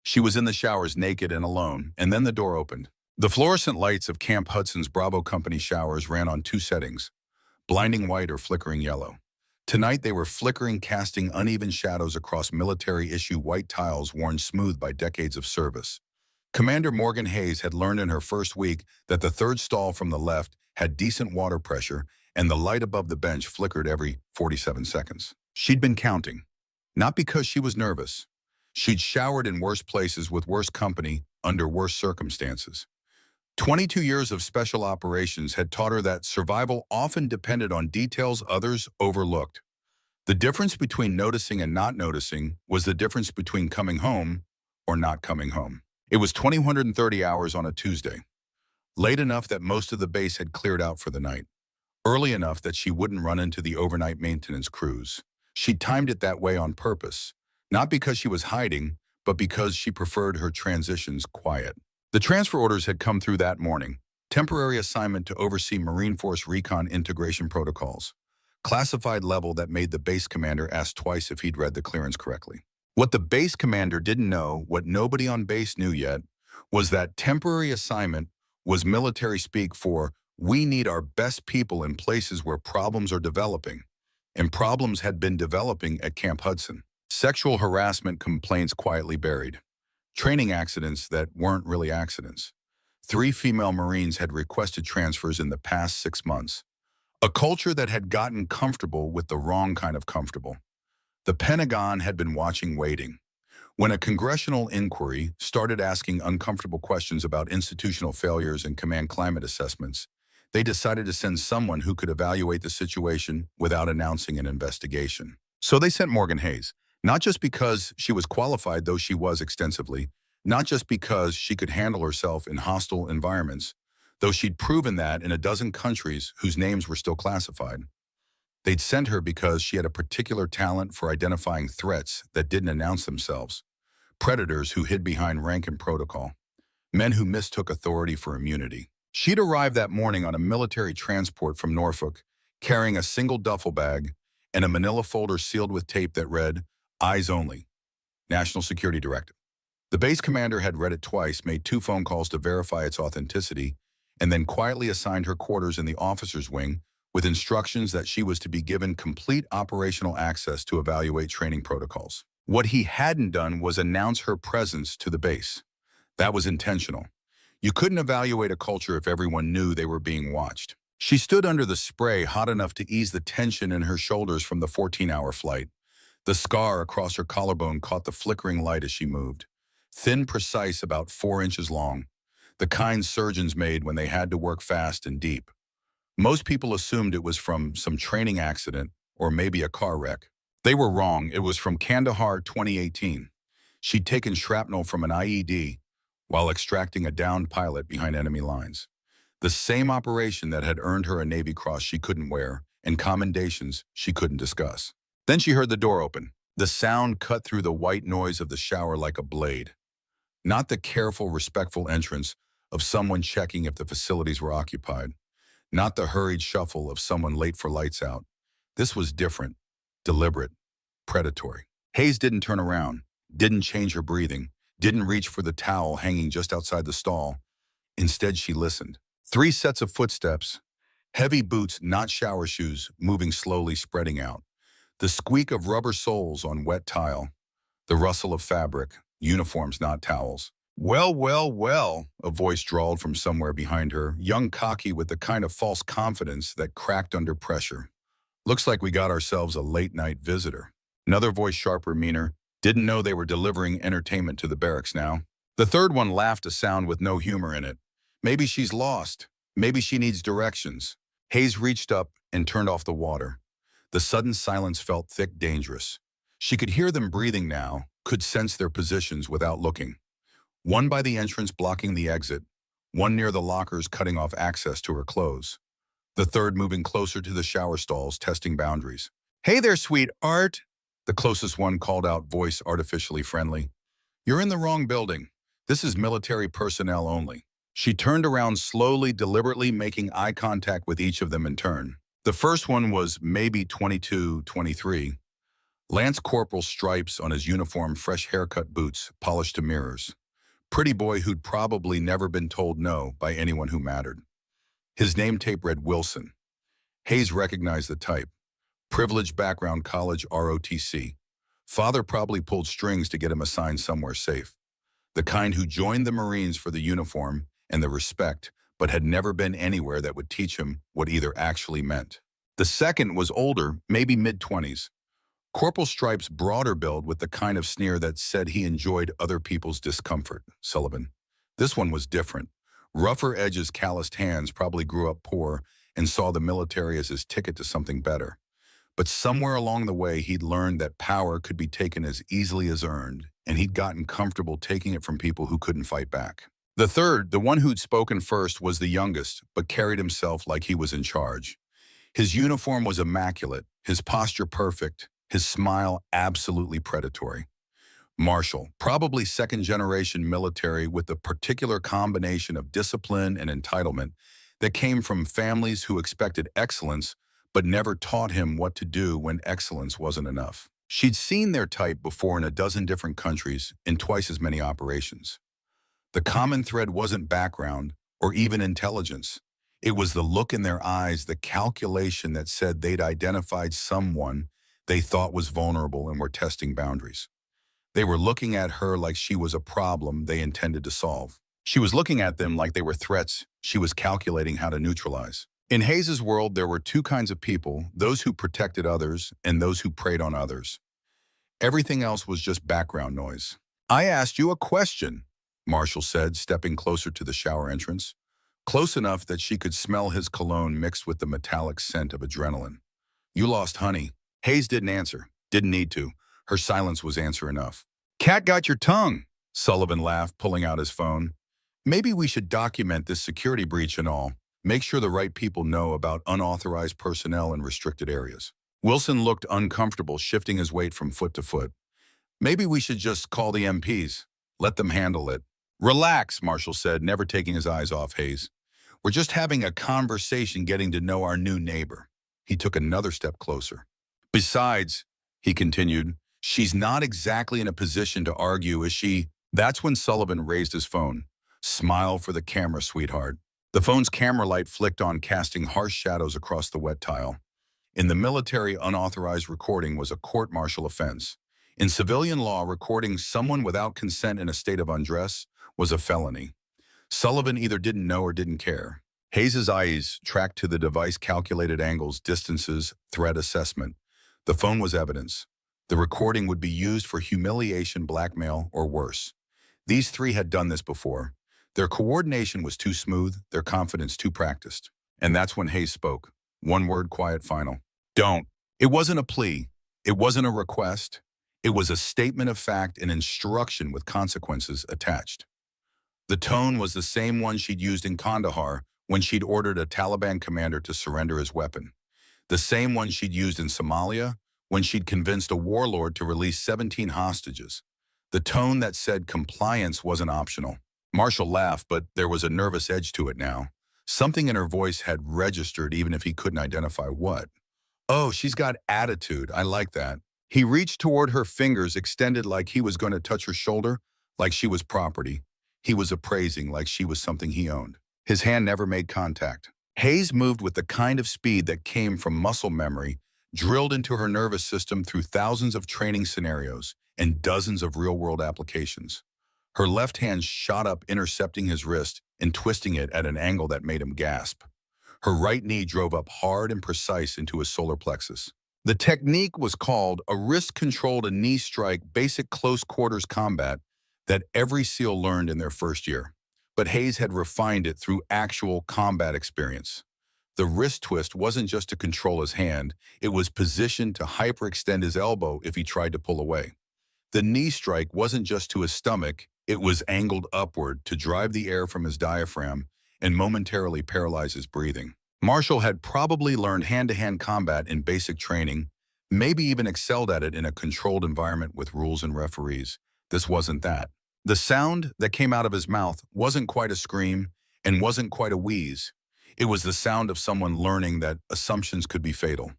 She was in the showers naked and alone, and then the door opened. The fluorescent lights of Camp Hudson's Bravo Company showers ran on two settings, blinding white or flickering yellow. Tonight they were flickering, casting uneven shadows across military-issue white tiles worn smooth by decades of service. Commander Morgan Hayes had learned in her first week that the third stall from the left had decent water pressure, and the light above the bench flickered every 47 seconds. She'd been counting. Not because she was nervous. She'd showered in worse places with worse company under worse circumstances. 22 years of special operations had taught her that survival often depended on details others overlooked. The difference between noticing and not noticing was the difference between coming home or not coming home. It was 230 hours on a Tuesday. Late enough that most of the base had cleared out for the night. Early enough that she wouldn't run into the overnight maintenance crews. She timed it that way on purpose, not because she was hiding, but because she preferred her transitions quiet. The transfer orders had come through that morning. Temporary assignment to oversee Marine Force Recon Integration Protocols. Classified level that made the base commander ask twice if he'd read the clearance correctly. What the base commander didn't know, what nobody on base knew yet, was that temporary assignment was military speak for we need our best people in places where problems are developing. And problems had been developing at Camp Hudson. Sexual harassment complaints quietly buried. Training accidents that weren't really accidents. 3 female Marines had requested transfers in the past 6 months. A culture that had gotten comfortable with the wrong kind of comfortable. The Pentagon had been watching, waiting. When a congressional inquiry started asking uncomfortable questions about institutional failures and command climate assessments, they decided to send someone who could evaluate the situation without announcing an investigation. So they sent Morgan Hayes. Not just because she was qualified, though she was extensively, not just because she could handle herself in hostile environments, though she'd proven that in a dozen countries whose names were still classified. They'd sent her because she had a particular talent for identifying threats that didn't announce themselves, predators who hid behind rank and protocol, men who mistook authority for immunity. She'd arrived that morning on a military transport from Norfolk, carrying a single duffel bag and a manila folder sealed with tape that read, "Eyes only, National Security Directive." The base commander had read it twice, made 2 phone calls to verify its authenticity, and then quietly assigned her quarters in the officers' wing with instructions that she was to be given complete operational access to evaluate training protocols. What he hadn't done was announce her presence to the base. That was intentional. You couldn't evaluate a culture if everyone knew they were being watched. She stood under the spray hot enough to ease the tension in her shoulders from the 14-hour flight. The scar across her collarbone caught the flickering light as she moved. Thin, precise, about 4 inches long. The kind surgeons made when they had to work fast and deep. Most people assumed it was from some training accident or maybe a car wreck. They were wrong. It was from Kandahar 2018. She'd taken shrapnel from an IED while extracting a downed pilot behind enemy lines. The same operation that had earned her a Navy Cross she couldn't wear and commendations she couldn't discuss. Then she heard the door open. The sound cut through the white noise of the shower like a blade. Not the careful, respectful entrance of someone checking if the facilities were occupied. Not the hurried shuffle of someone late for lights out. This was different, deliberate, predatory. Hayes didn't turn around, didn't change her breathing, didn't reach for the towel hanging just outside the stall. Instead, she listened. 3 sets of footsteps, heavy boots, not shower shoes, moving slowly, spreading out. The squeak of rubber soles on wet tile, the rustle of fabric, uniforms, not towels. "Well, well, well," a voice drawled from somewhere behind her, young, cocky, with the kind of false confidence that cracked under pressure. "Looks like we got ourselves a late-night visitor." Another voice, sharper, meaner, didn't know they were delivering entertainment to the barracks now. The third one laughed, a sound with no humor in it. "Maybe she's lost. Maybe she needs directions." Hayes reached up and turned off the water. The sudden silence felt thick, dangerous. She could hear them breathing now, could sense their positions without looking. One by the entrance blocking the exit, one near the lockers cutting off access to her clothes. The third moving closer to the shower stalls, testing boundaries. "Hey there, sweetheart," the closest one called out, voice artificially friendly. "You're in the wrong building. This is military personnel only." She turned around slowly, deliberately, making eye contact with each of them in turn. The first one was maybe 22, 23. Lance Corporal stripes on his uniform, fresh haircut, boots polished to mirrors. Pretty boy who'd probably never been told no by anyone who mattered. His name tape read Wilson. Hayes recognized the type. Privileged background, college, ROTC. Father probably pulled strings to get him assigned somewhere safe. The kind who joined the Marines for the uniform and the respect, but had never been anywhere that would teach him what either actually meant. The second was older, maybe mid-20s. Corporal Stripe's broader build with the kind of sneer that said he enjoyed other people's discomfort, Sullivan. This one was different. Rougher edges, calloused hands, probably grew up poor and saw the military as his ticket to something better. But somewhere along the way, he'd learned that power could be taken as easily as earned, and he'd gotten comfortable taking it from people who couldn't fight back. The third, the one who'd spoken first, was the youngest, but carried himself like he was in charge. His uniform was immaculate, his posture perfect, his smile absolutely predatory. Marshall, probably second-generation military with a particular combination of discipline and entitlement that came from families who expected excellence but never taught him what to do when excellence wasn't enough. She'd seen their type before in a dozen different countries in twice as many operations. The common thread wasn't background or even intelligence. It was the look in their eyes, the calculation that said they'd identified someone they thought was vulnerable and were testing boundaries. They were looking at her like she was a problem they intended to solve. She was looking at them like they were threats she was calculating how to neutralize. In Hayes's world, there were two kinds of people, those who protected others and those who preyed on others. Everything else was just background noise. "I asked you a question," Marshall said, stepping closer to the shower entrance, close enough that she could smell his cologne mixed with the metallic scent of adrenaline. "You lost honey." Hayes didn't answer. Didn't need to. Her silence was answer enough. "Cat got your tongue," Sullivan laughed, pulling out his phone. "Maybe we should document this security breach and all. Make sure the right people know about unauthorized personnel in restricted areas." Wilson looked uncomfortable, shifting his weight from foot to foot. "Maybe we should just call the MPs. Let them handle it." "Relax," Marshall said, never taking his eyes off Hayes. "We're just having a conversation, getting to know our new neighbor." He took another step closer. "Besides," he continued, "she's not exactly in a position to argue, is she?" That's when Sullivan raised his phone. "Smile for the camera, sweetheart." The phone's camera light flicked on, casting harsh shadows across the wet tile. In the military, unauthorized recording was a court-martial offense. In civilian law, recording someone without consent in a state of undress was a felony. Sullivan either didn't know or didn't care. Hayes's eyes tracked to the device, calculated angles, distances, threat assessment. The phone was evidence. The recording would be used for humiliation, blackmail, or worse. These three had done this before. Their coordination was too smooth, their confidence too practiced. And that's when Hayes spoke. One word, quiet, final. "Don't." It wasn't a plea. It wasn't a request. It was a statement of fact, an instruction with consequences attached. The tone was the same one she'd used in Kandahar when she'd ordered a Taliban commander to surrender his weapon. The same one she'd used in Somalia when she'd convinced a warlord to release 17 hostages. The tone that said compliance wasn't optional. Marshall laughed, but there was a nervous edge to it now. Something in her voice had registered, even if he couldn't identify what. "Oh, she's got attitude. I like that." He reached toward her, fingers extended like he was going to touch her shoulder, like she was property. He was appraising like she was something he owned. His hand never made contact. Hayes moved with the kind of speed that came from muscle memory, drilled into her nervous system through thousands of training scenarios and dozens of real-world applications. Her left hand shot up, intercepting his wrist and twisting it at an angle that made him gasp. Her right knee drove up hard and precise into his solar plexus. The technique was called a wrist-controlled knee strike, basic close-quarters combat that every SEAL learned in their first year. But Hayes had refined it through actual combat experience. The wrist twist wasn't just to control his hand, it was positioned to hyperextend his elbow if he tried to pull away. The knee strike wasn't just to his stomach, it was angled upward to drive the air from his diaphragm and momentarily paralyze his breathing. Marshall had probably learned hand-to-hand combat in basic training, maybe even excelled at it in a controlled environment with rules and referees. This wasn't that. The sound that came out of his mouth wasn't quite a scream and wasn't quite a wheeze. It was the sound of someone learning that assumptions could be fatal.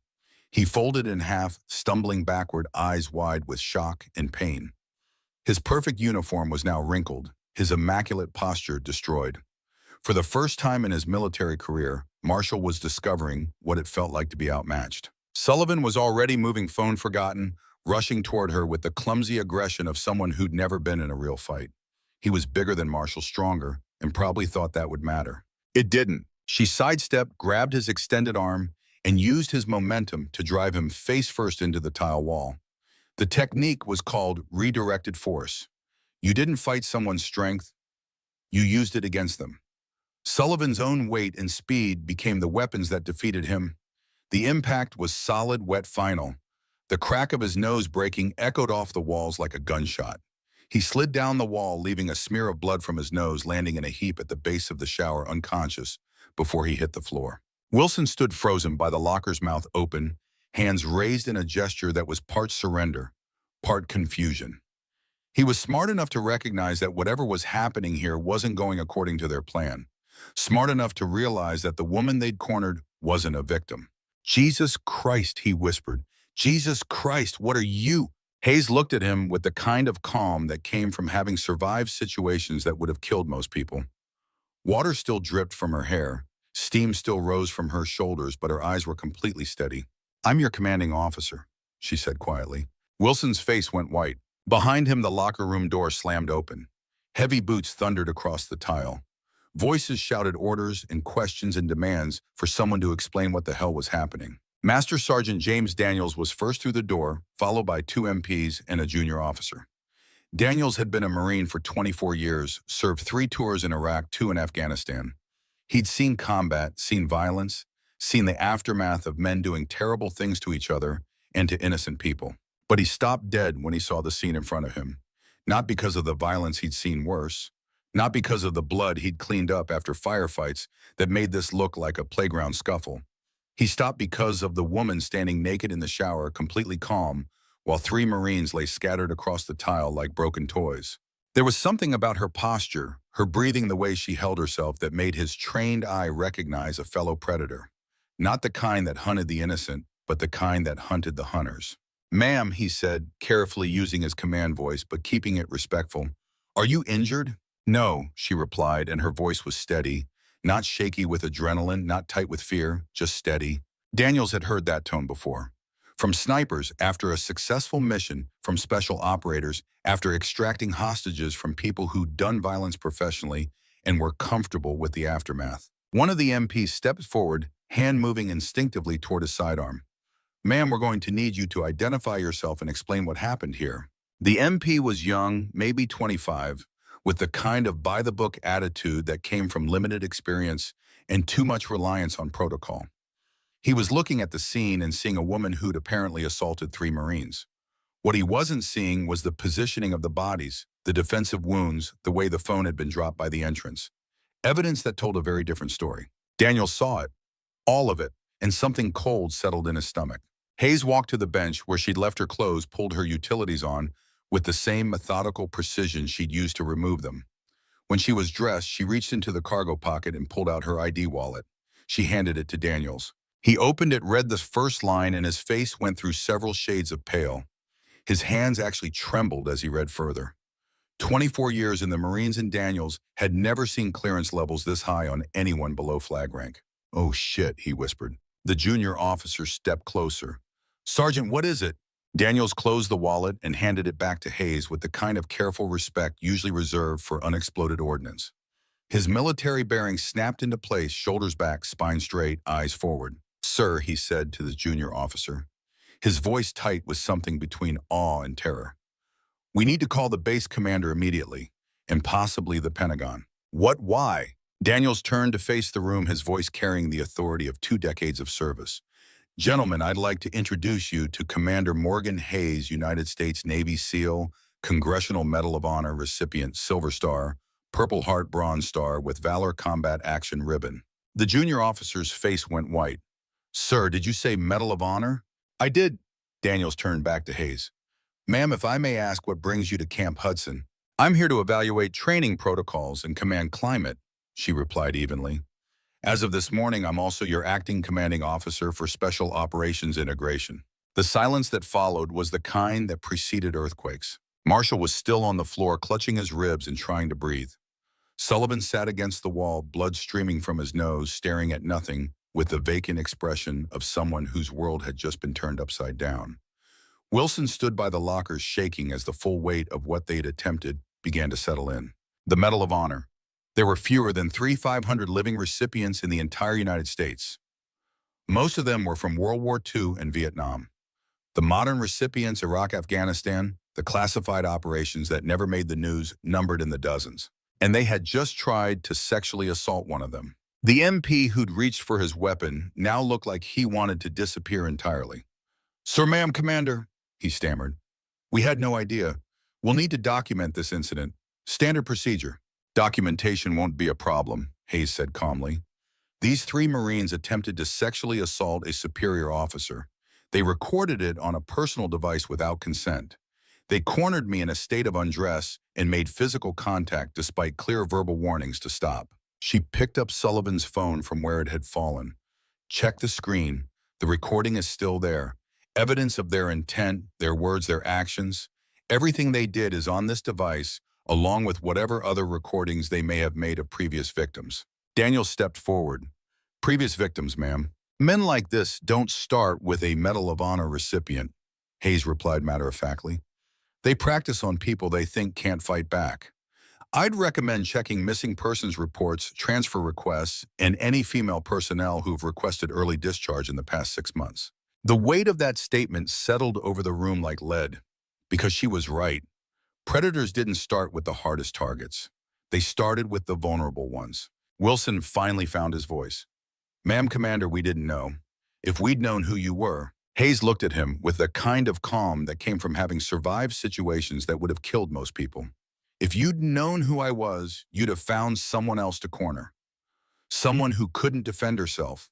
He folded in half, stumbling backward, eyes wide with shock and pain. His perfect uniform was now wrinkled, his immaculate posture destroyed. For the first time in his military career, Marshall was discovering what it felt like to be outmatched. Sullivan was already moving phone forgotten, rushing toward her with the clumsy aggression of someone who'd never been in a real fight. He was bigger than Marshall, stronger, and probably thought that would matter. It didn't. She sidestepped, grabbed his extended arm, and used his momentum to drive him face first into the tile wall. The technique was called redirected force. You didn't fight someone's strength, you used it against them. Sullivan's own weight and speed became the weapons that defeated him. The impact was solid, wet, final. The crack of his nose breaking echoed off the walls like a gunshot. He slid down the wall, leaving a smear of blood from his nose, landing in a heap at the base of the shower, unconscious, before he hit the floor. Wilson stood frozen by the locker's mouth open, hands raised in a gesture that was part surrender, part confusion. He was smart enough to recognize that whatever was happening here wasn't going according to their plan. Smart enough to realize that the woman they'd cornered wasn't a victim. "Jesus Christ," he whispered. "Jesus Christ, what are you?" Hayes looked at him with the kind of calm that came from having survived situations that would have killed most people. Water still dripped from her hair. Steam still rose from her shoulders, but her eyes were completely steady. "I'm your commanding officer," she said quietly. Wilson's face went white. Behind him, the locker room door slammed open. Heavy boots thundered across the tile. Voices shouted orders and questions and demands for someone to explain what the hell was happening. Master Sergeant James Daniels was first through the door, followed by 2 MPs and a junior officer. Daniels had been a Marine for 24 years, served 3 tours in Iraq, 2 in Afghanistan. He'd seen combat, seen violence, seen the aftermath of men doing terrible things to each other and to innocent people. But he stopped dead when he saw the scene in front of him. Not because of the violence he'd seen worse, not because of the blood he'd cleaned up after firefights that made this look like a playground scuffle. He stopped because of the woman standing naked in the shower, completely calm, while 3 Marines lay scattered across the tile like broken toys. There was something about her posture, her breathing, the way she held herself, that made his trained eye recognize a fellow predator. Not the kind that hunted the innocent, but the kind that hunted the hunters. "Ma'am," he said, carefully using his command voice, but keeping it respectful. "Are you injured?" "No," she replied, and her voice was steady, not shaky with adrenaline, not tight with fear, just steady. Daniels had heard that tone before. From snipers after a successful mission, from special operators after extracting hostages from people who'd done violence professionally and were comfortable with the aftermath. One of the MPs stepped forward, hand moving instinctively toward his sidearm. "Ma'am, we're going to need you to identify yourself and explain what happened here." The MP was young, maybe 25, with the kind of by-the-book attitude that came from limited experience and too much reliance on protocol. He was looking at the scene and seeing a woman who'd apparently assaulted 3 Marines. What he wasn't seeing was the positioning of the bodies, the defensive wounds, the way the phone had been dropped by the entrance. Evidence that told a very different story. Daniel saw it, all of it, and something cold settled in his stomach. Hayes walked to the bench where she'd left her clothes, pulled her utilities on, with the same methodical precision she'd used to remove them. When she was dressed, she reached into the cargo pocket and pulled out her ID wallet. She handed it to Daniels. He opened it, read the first line, and his face went through several shades of pale. His hands actually trembled as he read further. 24 years in the Marines, and Daniels had never seen clearance levels this high on anyone below flag rank. "Oh shit," he whispered. The junior officer stepped closer. "Sergeant, what is it?" Daniels closed the wallet and handed it back to Hayes with the kind of careful respect usually reserved for unexploded ordnance. His military bearings snapped into place, shoulders back, spine straight, eyes forward. "Sir," he said to the junior officer, his voice tight with something between awe and terror. "We need to call the base commander immediately, and possibly the Pentagon." "What? Why?" Daniels turned to face the room, his voice carrying the authority of 2 decades of service. "Gentlemen, I'd like to introduce you to Commander Morgan Hayes, United States Navy SEAL, Congressional Medal of Honor recipient, Silver Star, Purple Heart Bronze Star with Valor Combat Action Ribbon." The junior officer's face went white. "Sir, did you say Medal of Honor?" "I did." Daniels turned back to Hayes. "Ma'am, if I may ask, what brings you to Camp Hudson?" "I'm here to evaluate training protocols and command climate," she replied evenly. As of this morning, I'm also your acting commanding officer for Special Operations Integration. The silence that followed was the kind that preceded earthquakes. Marshall was still on the floor, clutching his ribs and trying to breathe. Sullivan sat against the wall, blood streaming from his nose, staring at nothing with the vacant expression of someone whose world had just been turned upside down. Wilson stood by the lockers, shaking as the full weight of what they'd attempted began to settle in. The Medal of Honor. There were fewer than 3,500 living recipients in the entire United States. Most of them were from World War II and Vietnam. The modern recipients, Iraq, Afghanistan, the classified operations that never made the news, numbered in the dozens. And they had just tried to sexually assault one of them. The MP who'd reached for his weapon now looked like he wanted to disappear entirely. "Sir, ma'am, Commander," he stammered. "We had no idea. We'll need to document this incident. Standard procedure." "Documentation won't be a problem," Hayes said calmly. "These 3 Marines attempted to sexually assault a superior officer. They recorded it on a personal device without consent. They cornered me in a state of undress and made physical contact despite clear verbal warnings to stop." She picked up Sullivan's phone from where it had fallen. "Check the screen. The recording is still there. Evidence of their intent, their words, their actions. Everything they did is on this device, along with whatever other recordings they may have made of previous victims." Daniel stepped forward. "Previous victims, ma'am. Men like this don't start with a Medal of Honor recipient," Hayes replied matter-of-factly. "They practice on people they think can't fight back. I'd recommend checking missing persons reports, transfer requests, and any female personnel who've requested early discharge in the past 6 months." The weight of that statement settled over the room like lead, because she was right. Predators didn't start with the hardest targets. They started with the vulnerable ones. Wilson finally found his voice. "Ma'am, Commander, we didn't know. If we'd known who you were..." Hayes looked at him with the kind of calm that came from having survived situations that would have killed most people. "If you'd known who I was, you'd have found someone else to corner. Someone who couldn't defend herself.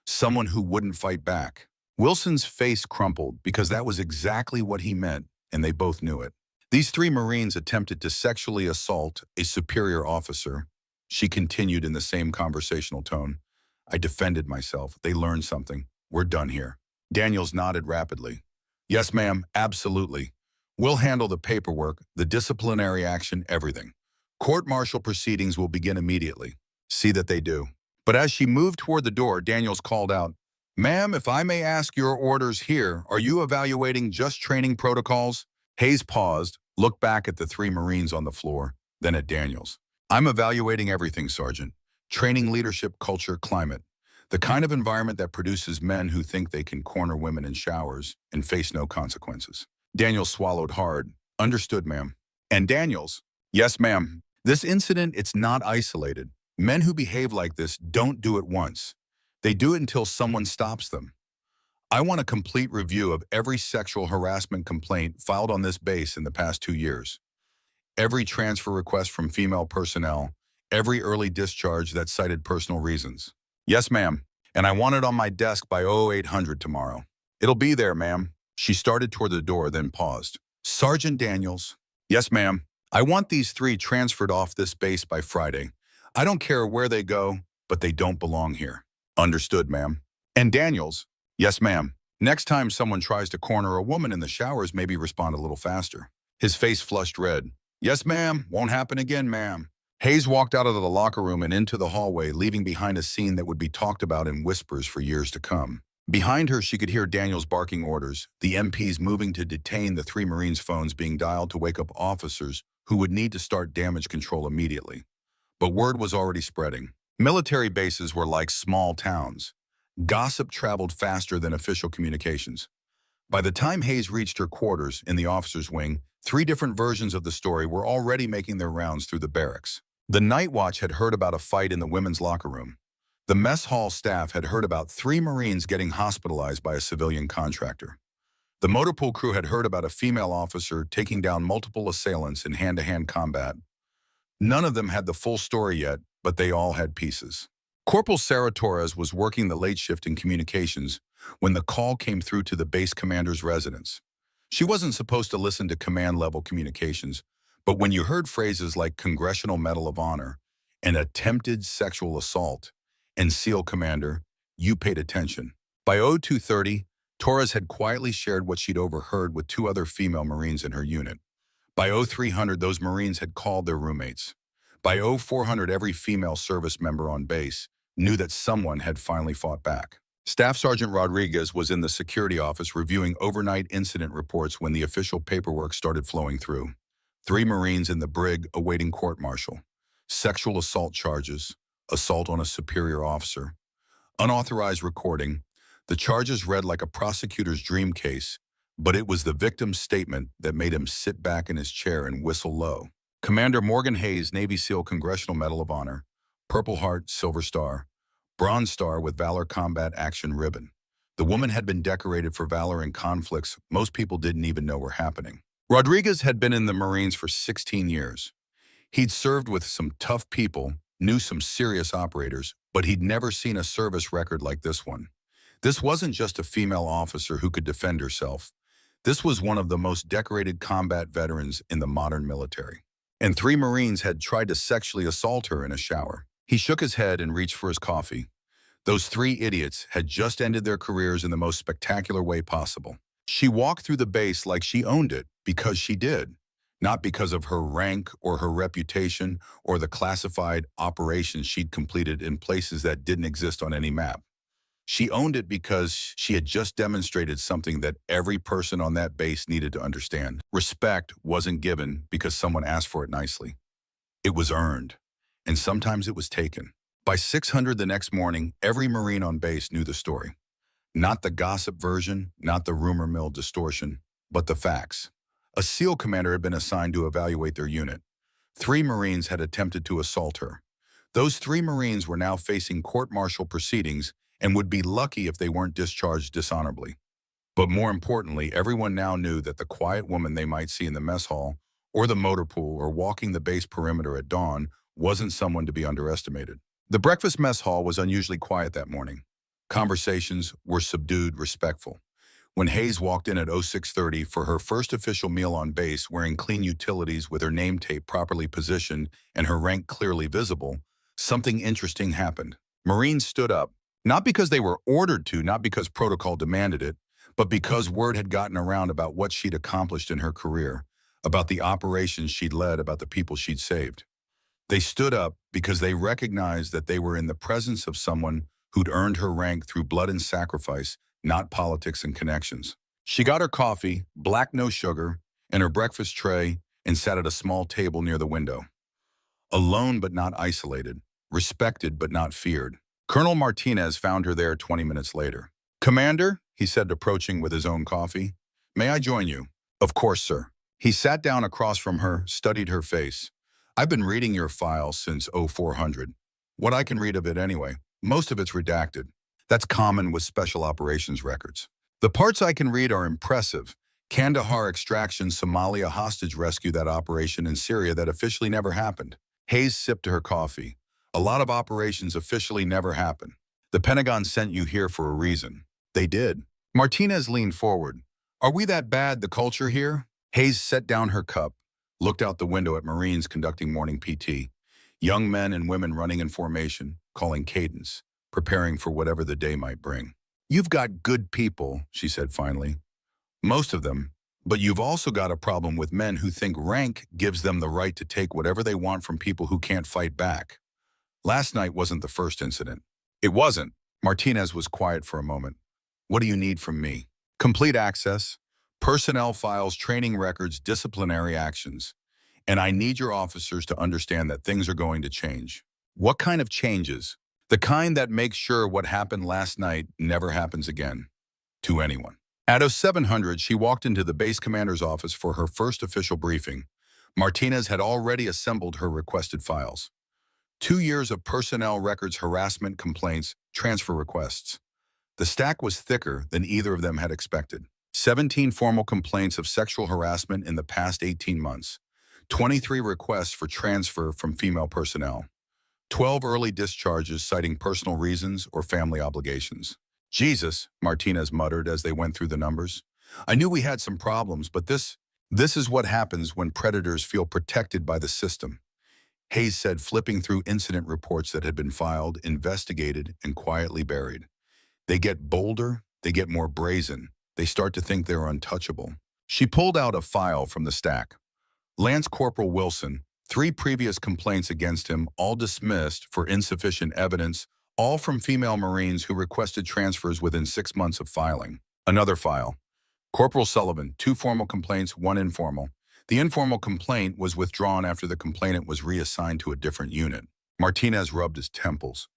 Someone who wouldn't fight back." Wilson's face crumpled because that was exactly what he meant, and they both knew it. "These 3 Marines attempted to sexually assault a superior officer," she continued in the same conversational tone. "I defended myself. They learned something. We're done here." Daniels nodded rapidly. "Yes, ma'am, absolutely. We'll handle the paperwork, the disciplinary action, everything. Court-martial proceedings will begin immediately. See that they do." But as she moved toward the door, Daniels called out, "Ma'am, if I may ask your orders here, are you evaluating just training protocols?" Hayes paused, looked back at the 3 Marines on the floor, then at Daniels. "I'm evaluating everything, Sergeant. Training, leadership, culture, climate. The kind of environment that produces men who think they can corner women in showers and face no consequences." Daniels swallowed hard. "Understood, ma'am." "And Daniels?" "Yes, ma'am. This incident, it's not isolated. Men who behave like this don't do it once. They do it until someone stops them. I want a complete review of every sexual harassment complaint filed on this base in the past 2 years. Every transfer request from female personnel, every early discharge that cited personal reasons." "Yes, ma'am. And I want it on my desk by 0800 tomorrow." "It'll be there, ma'am." She started toward the door, then paused. "Sergeant Daniels." "Yes, ma'am. I want these 3 transferred off this base by Friday. I don't care where they go, but they don't belong here." "Understood, ma'am." "And Daniels?" "Yes, ma'am. Next time someone tries to corner a woman in the showers, maybe respond a little faster." His face flushed red. "Yes, ma'am. Won't happen again, ma'am." Hayes walked out of the locker room and into the hallway, leaving behind a scene that would be talked about in whispers for years to come. Behind her, she could hear Daniels barking orders, the MPs moving to detain the 3 Marines' phones being dialed to wake up officers who would need to start damage control immediately. But word was already spreading. Military bases were like small towns. Gossip traveled faster than official communications. By the time Hayes reached her quarters in the officers' wing, 3 different versions of the story were already making their rounds through the barracks. The night watch had heard about a fight in the women's locker room. The mess hall staff had heard about 3 Marines getting hospitalized by a civilian contractor. The motor pool crew had heard about a female officer taking down multiple assailants in hand-to-hand combat. None of them had the full story yet, but they all had pieces. Corporal Sarah Torres was working the late shift in communications when the call came through to the base commander's residence. She wasn't supposed to listen to command-level communications, but when you heard phrases like Congressional Medal of Honor and attempted sexual assault, And SEAL Commander, you paid attention. By 0230, Torres had quietly shared what she'd overheard with two other female Marines in her unit. By 0300, those Marines had called their roommates. By 0400, every female service member on base knew that someone had finally fought back. Staff Sergeant Rodriguez was in the security office reviewing overnight incident reports when the official paperwork started flowing through. 3 Marines in the brig awaiting court-martial. Sexual assault charges, assault on a superior officer, unauthorized recording. The charges read like a prosecutor's dream case, but it was the victim's statement that made him sit back in his chair and whistle low. Commander Morgan Hayes, Navy SEAL Congressional Medal of Honor, Purple Heart, Silver Star, Bronze Star with Valor Combat Action Ribbon. The woman had been decorated for valor in conflicts most people didn't even know were happening. Rodriguez had been in the Marines for 16 years. He'd served with some tough people, knew some serious operators, but he'd never seen a service record like this one. This wasn't just a female officer who could defend herself. This was one of the most decorated combat veterans in the modern military. And 3 Marines had tried to sexually assault her in a shower. He shook his head and reached for his coffee. Those 3 idiots had just ended their careers in the most spectacular way possible. She walked through the base like she owned it because she did, not because of her rank or her reputation or the classified operations she'd completed in places that didn't exist on any map. She owned it because she had just demonstrated something that every person on that base needed to understand. Respect wasn't given because someone asked for it nicely. It was earned, and sometimes it was taken. By 600 the next morning, every Marine on base knew the story. Not the gossip version, not the rumor mill distortion, but the facts. A SEAL commander had been assigned to evaluate their unit. 3 Marines had attempted to assault her. Those 3 Marines were now facing court-martial proceedings and would be lucky if they weren't discharged dishonorably. But more importantly, everyone now knew that the quiet woman they might see in the mess hall or the motor pool or walking the base perimeter at dawn wasn't someone to be underestimated. The breakfast mess hall was unusually quiet that morning. Conversations were subdued, respectful. When Hayes walked in at 0630 for her first official meal on base, wearing clean utilities with her name tape properly positioned and her rank clearly visible, something interesting happened. Marines stood up, not because they were ordered to, not because protocol demanded it, but because word had gotten around about what she'd accomplished in her career, about the operations she'd led, about the people she'd saved. They stood up because they recognized that they were in the presence of someone who'd earned her rank through blood and sacrifice, not politics and connections. She got her coffee, black no sugar, and her breakfast tray and sat at a small table near the window. Alone but not isolated, respected but not feared. Colonel Martinez found her there 20 minutes later. "Commander," he said, approaching with his own coffee, "may I join you?" "Of course, sir." He sat down across from her, studied her face. "I've been reading your file since 0400. What I can read of it anyway. Most of it's redacted. That's common with special operations records. The parts I can read are impressive. Kandahar extraction, Somalia hostage rescue, that operation in Syria that officially never happened." Hayes sipped her coffee. "A lot of operations officially never happen. The Pentagon sent you here for a reason." "They did." Martinez leaned forward. "Are we that bad, the culture here?" Hayes set down her cup, looked out the window at Marines conducting morning PT. Young men and women running in formation, calling cadence, preparing for whatever the day might bring. "You've got good people," she said finally. "Most of them. But you've also got a problem with men who think rank gives them the right to take whatever they want from people who can't fight back. Last night wasn't the first incident." "It wasn't." Martinez was quiet for a moment. "What do you need from me?" "Complete access, personnel files, training records, disciplinary actions. And I need your officers to understand that things are going to change." "What kind of changes?" "The kind that makes sure what happened last night never happens again. To anyone." At 0700, she walked into the base commander's office for her first official briefing. Martinez had already assembled her requested files. 2 years of personnel records, harassment complaints, transfer requests. The stack was thicker than either of them had expected. 17 formal complaints of sexual harassment in the past 18 months. 23 requests for transfer from female personnel. 12 early discharges citing personal reasons or family obligations. "Jesus," Martinez muttered as they went through the numbers. "I knew we had some problems, but this is what happens when predators feel protected by the system. Hayes said, flipping through incident reports that had been filed, investigated, and quietly buried. They get bolder, they get more brazen. They start to think they're untouchable. She pulled out a file from the stack. Lance Corporal Wilson, 3 previous complaints against him, all dismissed for insufficient evidence, all from female Marines who requested transfers within 6 months of filing. Another file. Corporal Sullivan, 2 formal complaints, 1 informal. The informal complaint was withdrawn after the complainant was reassigned to a different unit. Martinez rubbed his temples.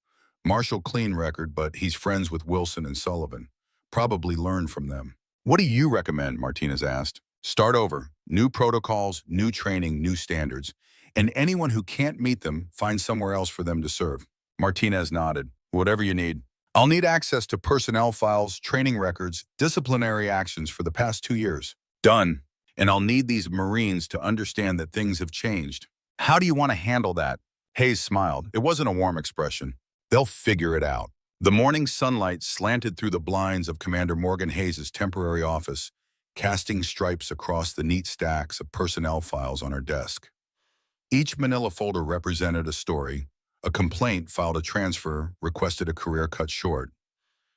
Marshall clean record, but he's friends with Wilson and Sullivan. Probably learned from them. What do you recommend? Martinez asked. Start over. New protocols, new training, new standards. And anyone who can't meet them, find somewhere else for them to serve. Martinez nodded. Whatever you need. I'll need access to personnel files, training records, disciplinary actions for the past 2 years. Done. And I'll need these Marines to understand that things have changed. How do you want to handle that? Hayes smiled. It wasn't a warm expression. They'll figure it out. The morning sunlight slanted through the blinds of Commander Morgan Hayes' temporary office, casting stripes across the neat stacks of personnel files on her desk. Each manila folder represented a story. A complaint filed a transfer, requested a career cut short.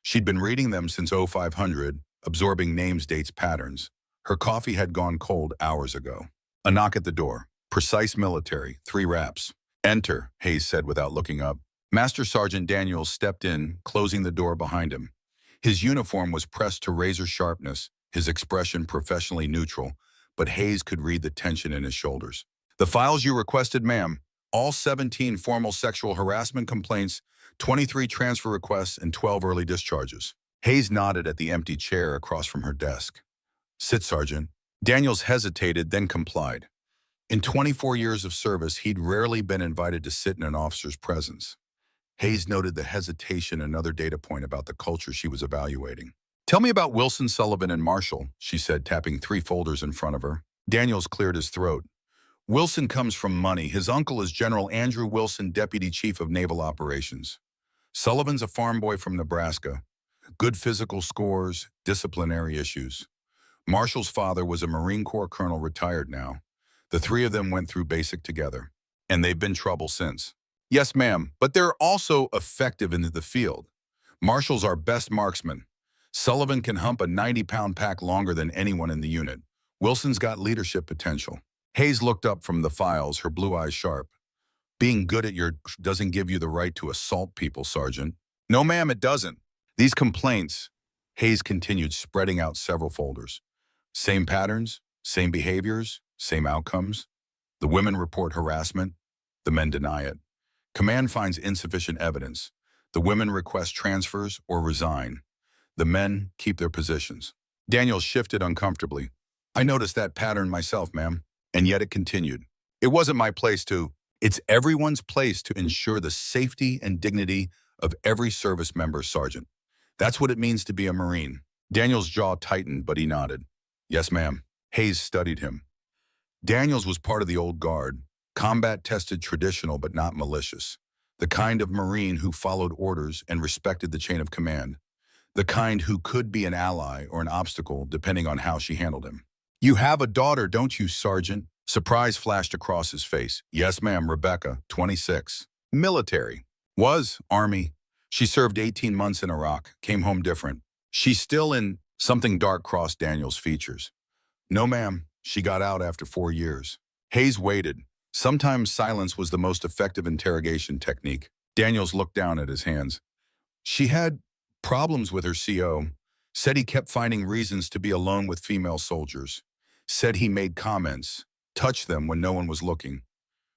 She'd been reading them since 0500, absorbing names, dates, patterns. Her coffee had gone cold hours ago. A knock at the door. Precise military, 3 raps. Enter, Hayes said without looking up. Master Sergeant Daniels stepped in, closing the door behind him. His uniform was pressed to razor sharpness, his expression professionally neutral, but Hayes could read the tension in his shoulders. The files you requested, ma'am. All 17 formal sexual harassment complaints, 23 transfer requests, and 12 early discharges. Hayes nodded at the empty chair across from her desk. Sit, Sergeant. Daniels hesitated, then complied. In 24 years of service, he'd rarely been invited to sit in an officer's presence. Hayes noted the hesitation, another data point about the culture she was evaluating. Tell me about Wilson, Sullivan, and Marshall, she said, tapping 3 folders in front of her. Daniels cleared his throat. Wilson comes from money. His uncle is General Andrew Wilson, Deputy Chief of Naval Operations. Sullivan's a farm boy from Nebraska. Good physical scores, disciplinary issues. Marshall's father was a Marine Corps colonel, retired now. The 3 of them went through basic together, and they've been trouble since. Yes, ma'am, but they're also effective in the field. Marshall's our best marksman. Sullivan can hump a 90-pound pack longer than anyone in the unit. Wilson's got leadership potential. Hayes looked up from the files, her blue eyes sharp. Being good at your doesn't give you the right to assault people, Sergeant. No, ma'am, it doesn't. These complaints, Hayes continued, spreading out several folders. Same patterns, same behaviors, same outcomes. The women report harassment. The men deny it. Command finds insufficient evidence. The women request transfers or resign. The men keep their positions. Daniels shifted uncomfortably. I noticed that pattern myself, ma'am. And yet it continued. It wasn't my place to. It's everyone's place to ensure the safety and dignity of every service member, Sergeant. That's what it means to be a Marine. Daniels' jaw tightened, but he nodded. Yes, ma'am. Hayes studied him. Daniels was part of the old guard, combat-tested, traditional but not malicious. The kind of Marine who followed orders and respected the chain of command. The kind who could be an ally or an obstacle depending on how she handled him. You have a daughter, don't you, Sergeant? Surprise flashed across his face. Yes, ma'am, Rebecca, 26. Military. Was, Army. She served 18 months in Iraq, came home different. She's still in. Something dark crossed Daniels' features. No, ma'am. She got out after 4 years. Hayes waited. Sometimes silence was the most effective interrogation technique. Daniels looked down at his hands. She had problems with her CO. Said he kept finding reasons to be alone with female soldiers. Said he made comments, touched them when no one was looking.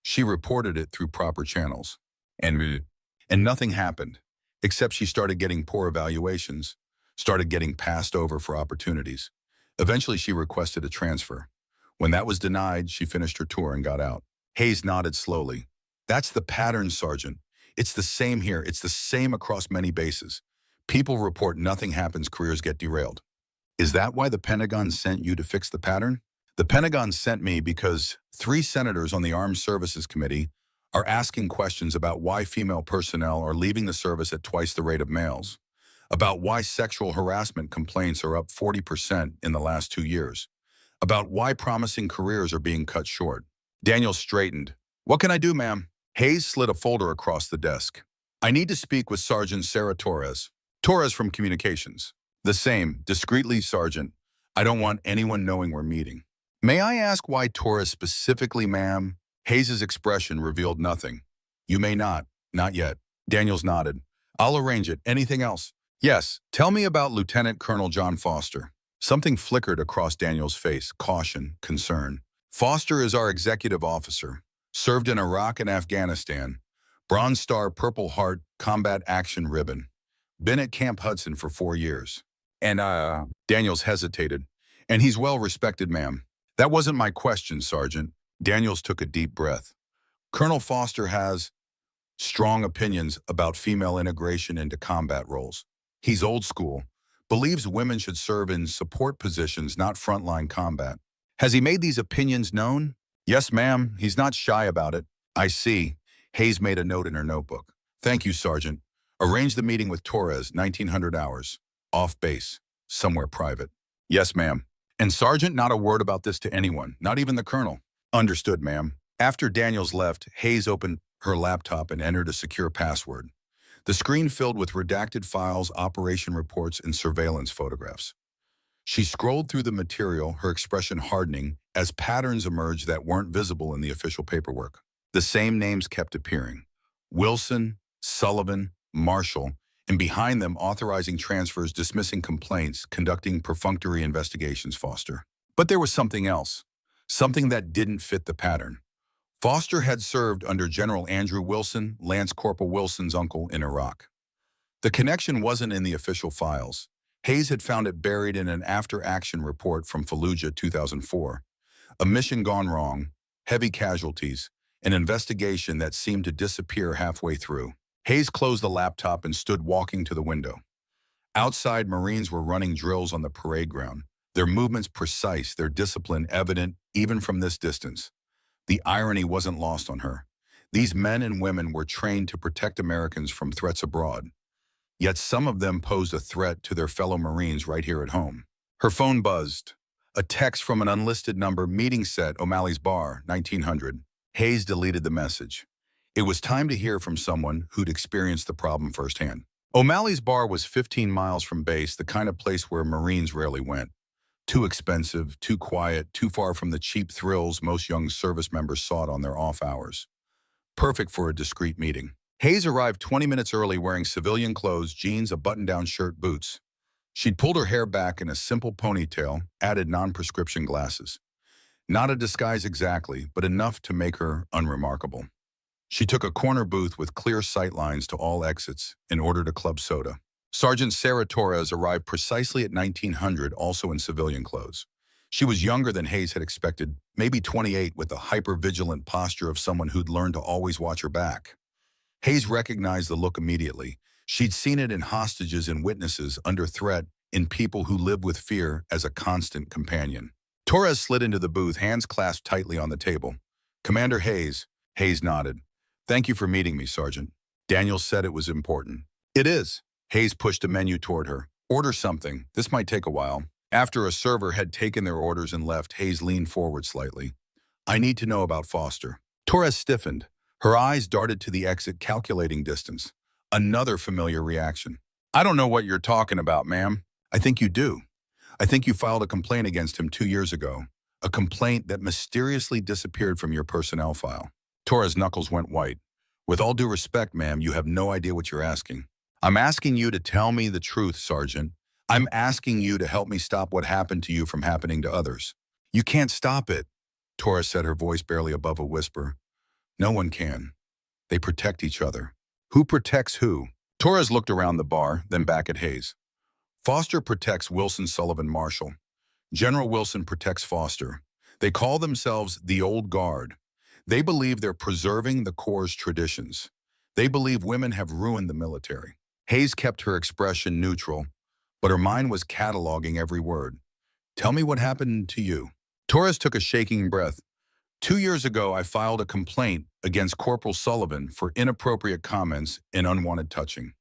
She reported it through proper channels. And nothing happened, except she started getting poor evaluations, started getting passed over for opportunities. Eventually, she requested a transfer. When that was denied, she finished her tour and got out. Hayes nodded slowly. That's the pattern, Sergeant. It's the same here. It's the same across many bases. People report nothing happens, careers get derailed. Is that why the Pentagon sent you to fix the pattern? The Pentagon sent me because 3 senators on the Armed Services Committee are asking questions about why female personnel are leaving the service at twice the rate of males, about why sexual harassment complaints are up 40% in the last 2 years, about why promising careers are being cut short. Daniel straightened. What can I do, ma'am? Hayes slid a folder across the desk. I need to speak with Sergeant Sarah Torres. Torres from Communications. The same, discreetly, Sergeant. I don't want anyone knowing we're meeting. May I ask why Torres specifically, ma'am? Hayes's expression revealed nothing. You may not. Not yet. Daniels nodded. I'll arrange it. Anything else? Yes. Tell me about Lieutenant Colonel John Foster. Something flickered across Daniels' face. Caution, concern. Foster is our executive officer. Served in Iraq and Afghanistan. Bronze Star, Purple Heart, Combat Action Ribbon. Been at Camp Hudson for 4 years. And, Daniels hesitated. And he's well respected, ma'am. That wasn't my question, Sergeant. Daniels took a deep breath. Colonel Foster has strong opinions about female integration into combat roles. He's old school, believes women should serve in support positions, not frontline combat. Has he made these opinions known? Yes, ma'am. He's not shy about it. I see. Hayes made a note in her notebook. Thank you, Sergeant. Arrange the meeting with Torres, 1900 hours. Off base. Somewhere private. Yes, ma'am. And Sergeant, not a word about this to anyone, not even the Colonel. Understood, ma'am. After Daniels left, Hayes opened her laptop and entered a secure password. The screen filled with redacted files, operation reports, and surveillance photographs. She scrolled through the material, her expression hardening, as patterns emerged that weren't visible in the official paperwork. The same names kept appearing. Wilson, Sullivan, Marshall, and behind them authorizing transfers, dismissing complaints, conducting perfunctory investigations, Foster. But there was something else, something that didn't fit the pattern. Foster had served under General Andrew Wilson, Lance Corporal Wilson's uncle, in Iraq. The connection wasn't in the official files. Hayes had found it buried in an after-action report from Fallujah 2004. A mission gone wrong, heavy casualties, an investigation that seemed to disappear halfway through. Hayes closed the laptop and stood walking to the window. Outside, Marines were running drills on the parade ground, their movements precise, their discipline evident even from this distance. The irony wasn't lost on her. These men and women were trained to protect Americans from threats abroad. Yet some of them posed a threat to their fellow Marines right here at home. Her phone buzzed. A text from an unlisted number, meeting set, O'Malley's Bar, 1900. Hayes deleted the message. It was time to hear from someone who'd experienced the problem firsthand. O'Malley's Bar was 15 miles from base, the kind of place where Marines rarely went. Too expensive, too quiet, too far from the cheap thrills most young service members sought on their off hours. Perfect for a discreet meeting. Hayes arrived 20 minutes early wearing civilian clothes, jeans, a button-down shirt, boots. She'd pulled her hair back in a simple ponytail, added non-prescription glasses. Not a disguise exactly, but enough to make her unremarkable. She took a corner booth with clear sight lines to all exits and ordered a club soda. Sergeant Sarah Torres arrived precisely at 1900, also in civilian clothes. She was younger than Hayes had expected, maybe 28, with the hyper-vigilant posture of someone who'd learned to always watch her back. Hayes recognized the look immediately. She'd seen it in hostages and witnesses under threat, in people who live with fear as a constant companion. Torres slid into the booth, hands clasped tightly on the table. Commander Hayes. Hayes nodded. Thank you for meeting me, Sergeant. Daniels said it was important. It is. Hayes pushed a menu toward her. Order something. This might take a while. After a server had taken their orders and left, Hayes leaned forward slightly. I need to know about Foster. Torres stiffened. Her eyes darted to the exit, calculating distance. Another familiar reaction. I don't know what you're talking about, ma'am. I think you do. I think you filed a complaint against him 2 years ago. A complaint that mysteriously disappeared from your personnel file. Torres' knuckles went white. With all due respect, ma'am, you have no idea what you're asking. I'm asking you to tell me the truth, Sergeant. I'm asking you to help me stop what happened to you from happening to others. You can't stop it, Torres said, her voice barely above a whisper. No one can. They protect each other. Who protects who? Torres looked around the bar, then back at Hayes. Foster protects Wilson, Sullivan, Marshall. General Wilson protects Foster. They call themselves the Old Guard. They believe they're preserving the Corps' traditions. They believe women have ruined the military. Hayes kept her expression neutral, but her mind was cataloging every word. Tell me what happened to you. Torres took a shaking breath. 2 years ago, I filed a complaint against Corporal Sullivan for inappropriate comments and unwanted touching.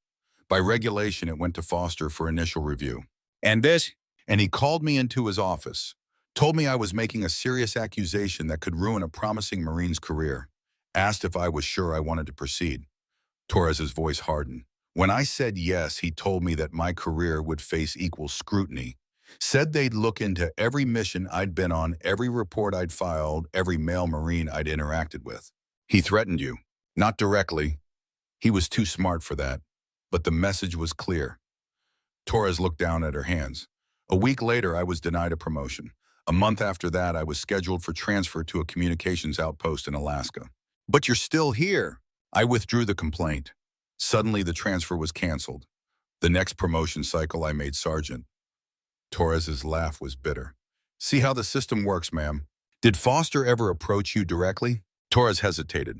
By regulation, it went to Foster for initial review. And he called me into his office, told me I was making a serious accusation that could ruin a promising Marine's career. asked if I was sure I wanted to proceed. Torres's voice hardened. When I said yes, he told me that my career would face equal scrutiny. Said they'd look into every mission I'd been on, every report I'd filed, every male Marine I'd interacted with. He threatened you. Not directly. He was too smart for that. But the message was clear. Torres looked down at her hands. A week later, I was denied a promotion. A month after that, I was scheduled for transfer to a communications outpost in Alaska. But you're still here. I withdrew the complaint. Suddenly, the transfer was canceled. The next promotion cycle, I made sergeant. Torres's laugh was bitter. See how the system works, ma'am. Did Foster ever approach you directly? Torres hesitated.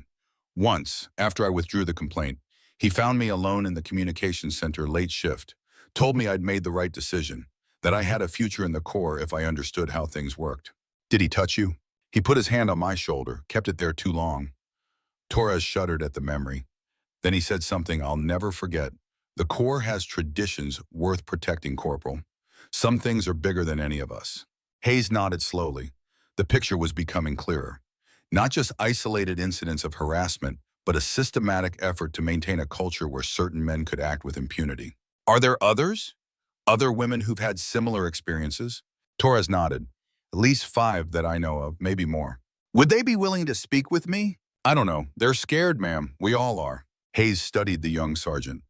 Once, after I withdrew the complaint, he found me alone in the communications center late shift, told me I'd made the right decision, that I had a future in the Corps if I understood how things worked. Did he touch you? He put his hand on my shoulder, kept it there too long. Torres shuddered at the memory. Then he said something I'll never forget. The Corps has traditions worth protecting, Corporal. Some things are bigger than any of us. Hayes nodded slowly. The picture was becoming clearer. Not just isolated incidents of harassment, but a systematic effort to maintain a culture where certain men could act with impunity. Are there others? Other women who've had similar experiences? Torres nodded. At least 5 that I know of, maybe more. Would they be willing to speak with me? I don't know. They're scared, ma'am. We all are. Hayes studied the young sergeant.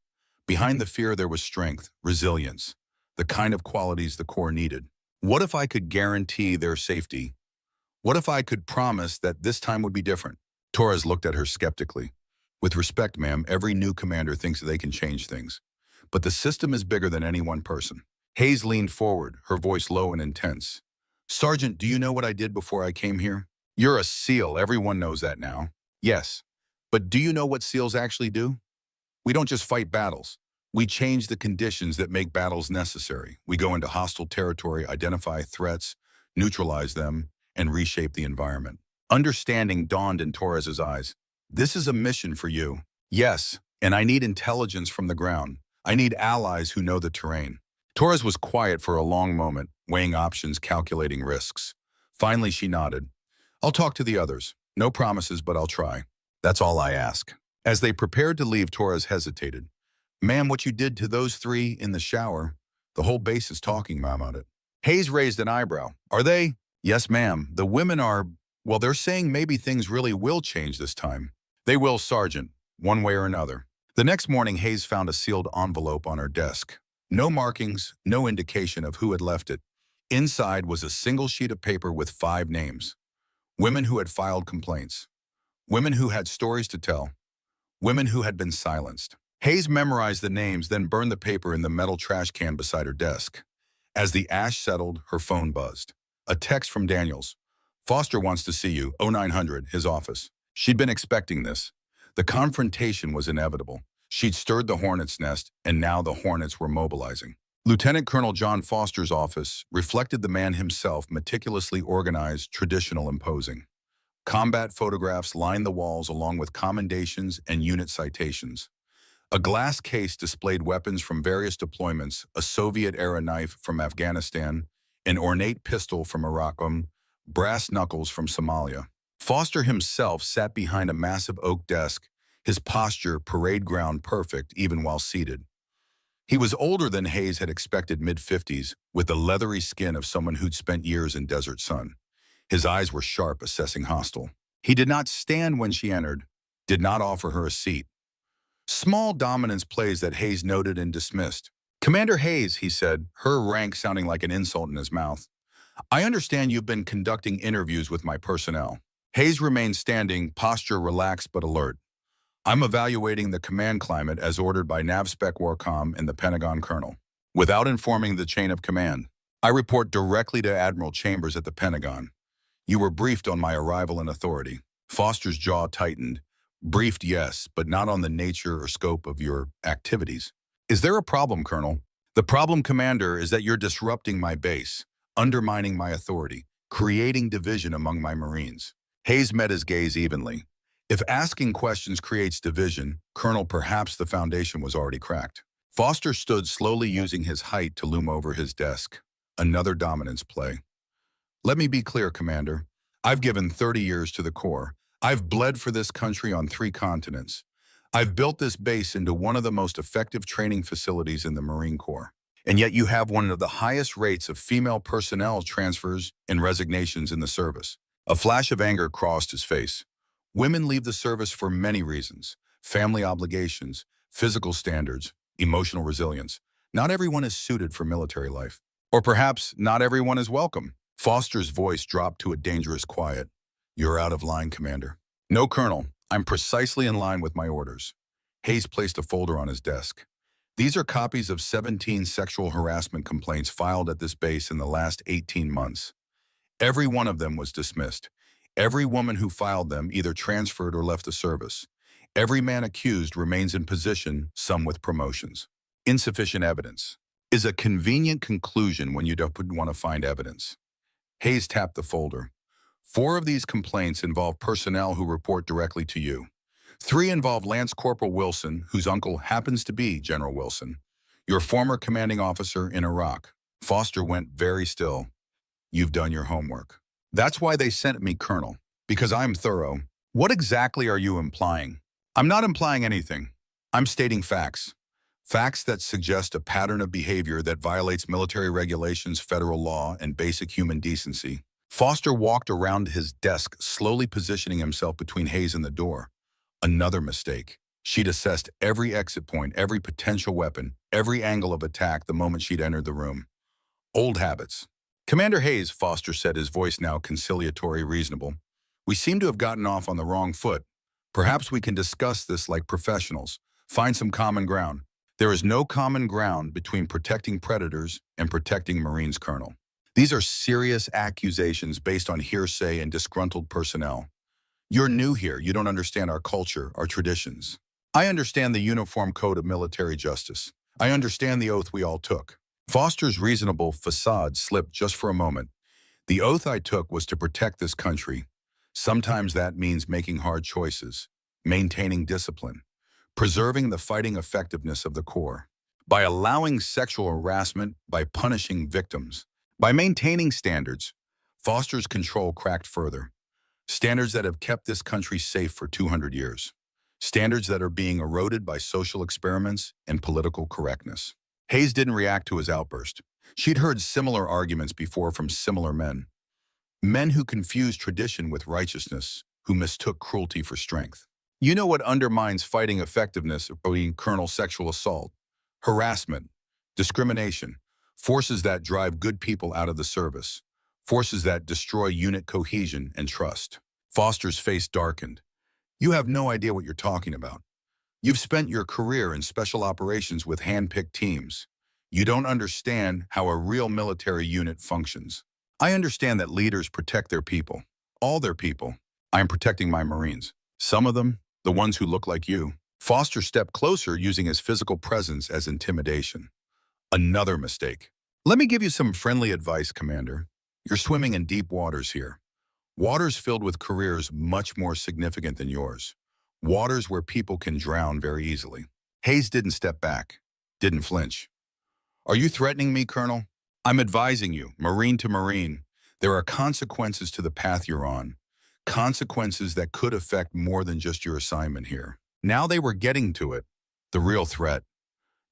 Behind the fear there was strength, resilience, the kind of qualities the Corps needed. What if I could guarantee their safety? What if I could promise that this time would be different? Torres looked at her skeptically. With respect, ma'am, every new commander thinks they can change things. But the system is bigger than any one person. Hayes leaned forward, her voice low and intense. Sergeant, do you know what I did before I came here? You're a SEAL, everyone knows that now. Yes, but do you know what SEALs actually do? We don't just fight battles. We change the conditions that make battles necessary. We go into hostile territory, identify threats, neutralize them, and reshape the environment. Understanding dawned in Torres's eyes. This is a mission for you. Yes, and I need intelligence from the ground. I need allies who know the terrain. Torres was quiet for a long moment, weighing options, calculating risks. Finally, she nodded. I'll talk to the others. No promises, but I'll try. That's all I ask. As they prepared to leave, Torres hesitated. Ma'am, what you did to those 3 in the shower, the whole base is talking about it. Hayes raised an eyebrow. Are they? Yes, ma'am. The women are, well, they're saying maybe things really will change this time. They will, Sergeant, one way or another. The next morning, Hayes found a sealed envelope on her desk. No markings, no indication of who had left it. Inside was a single sheet of paper with 5 names. Women who had filed complaints. Women who had stories to tell. Women who had been silenced. Hayes memorized the names, then burned the paper in the metal trash can beside her desk. As the ash settled, her phone buzzed. A text from Daniels. Foster wants to see you, 0900, his office. She'd been expecting this. The confrontation was inevitable. She'd stirred the hornet's nest, and now the hornets were mobilizing. Lieutenant Colonel John Foster's office reflected the man himself, meticulously organized, traditional, imposing. Combat photographs lined the walls along with commendations and unit citations. A glass case displayed weapons from various deployments, a Soviet-era knife from Afghanistan, an ornate pistol from Iraq, brass knuckles from Somalia. Foster himself sat behind a massive oak desk, his posture parade ground perfect even while seated. He was older than Hayes had expected, mid-50s, with the leathery skin of someone who'd spent years in desert sun. His eyes were sharp, assessing hostile. He did not stand when she entered, did not offer her a seat. Small dominance plays that Hayes noted and dismissed. Commander Hayes, he said, her rank sounding like an insult in his mouth. I understand you've been conducting interviews with my personnel. Hayes remained standing, posture relaxed but alert. I'm evaluating the command climate as ordered by NavSpec Warcom and the Pentagon Colonel. Without informing the chain of command, I report directly to Admiral Chambers at the Pentagon. You were briefed on my arrival and authority. Foster's jaw tightened. Briefed, yes, but not on the nature or scope of your activities. Is there a problem, Colonel? The problem, Commander, is that you're disrupting my base, undermining my authority, creating division among my Marines. Hayes met his gaze evenly. If asking questions creates division, Colonel, perhaps the foundation was already cracked. Foster stood slowly, using his height to loom over his desk. Another dominance play. Let me be clear, Commander. I've given 30 years to the Corps. I've bled for this country on 3 continents. I've built this base into one of the most effective training facilities in the Marine Corps. And yet you have one of the highest rates of female personnel transfers and resignations in the service. A flash of anger crossed his face. Women leave the service for many reasons: family obligations, physical standards, emotional resilience. Not everyone is suited for military life. Or perhaps not everyone is welcome. Foster's voice dropped to a dangerous quiet. You're out of line, Commander. No, Colonel. I'm precisely in line with my orders. Hayes placed a folder on his desk. These are copies of 17 sexual harassment complaints filed at this base in the last 18 months. Every one of them was dismissed. Every woman who filed them either transferred or left the service. Every man accused remains in position, some with promotions. Insufficient evidence is a convenient conclusion when you don't want to find evidence. Hayes tapped the folder. 4 of these complaints involve personnel who report directly to you. 3 involve Lance Corporal Wilson, whose uncle happens to be General Wilson, your former commanding officer in Iraq. Foster went very still. You've done your homework. That's why they sent me, Colonel, because I'm thorough. What exactly are you implying? I'm not implying anything. I'm stating facts. Facts that suggest a pattern of behavior that violates military regulations, federal law, and basic human decency. Foster walked around his desk, slowly positioning himself between Hayes and the door. Another mistake. She'd assessed every exit point, every potential weapon, every angle of attack the moment she'd entered the room. Old habits. Commander Hayes, Foster said, his voice now conciliatory, reasonable. We seem to have gotten off on the wrong foot. Perhaps we can discuss this like professionals. Find some common ground. There is no common ground between protecting predators and protecting Marines, Colonel. These are serious accusations based on hearsay and disgruntled personnel. You're new here. You don't understand our culture, our traditions. I understand the Uniform Code of Military Justice. I understand the oath we all took. Foster's reasonable facade slipped just for a moment. The oath I took was to protect this country. Sometimes that means making hard choices, maintaining discipline, preserving the fighting effectiveness of the Corps. By allowing sexual harassment, by punishing victims, by maintaining standards, Foster's control cracked further. Standards that have kept this country safe for 200 years. Standards that are being eroded by social experiments and political correctness. Hayes didn't react to his outburst. She'd heard similar arguments before from similar men. Men who confused tradition with righteousness, who mistook cruelty for strength. You know what undermines fighting effectiveness, Colonel? Sexual assault, harassment, discrimination, forces that drive good people out of the service, forces that destroy unit cohesion and trust. Foster's face darkened. You have no idea what you're talking about. You've spent your career in special operations with hand-picked teams. You don't understand how a real military unit functions. I understand that leaders protect their people, all their people. I'm protecting my Marines. Some of them, the ones who look like you. Foster stepped closer, using his physical presence as intimidation. Another mistake. Let me give you some friendly advice, Commander. You're swimming in deep waters here. Waters filled with careers much more significant than yours. Waters where people can drown very easily. Hayes didn't step back, didn't flinch. Are you threatening me, Colonel? I'm advising you, Marine to Marine. There are consequences to the path you're on. Consequences that could affect more than just your assignment here. Now they were getting to it. The real threat.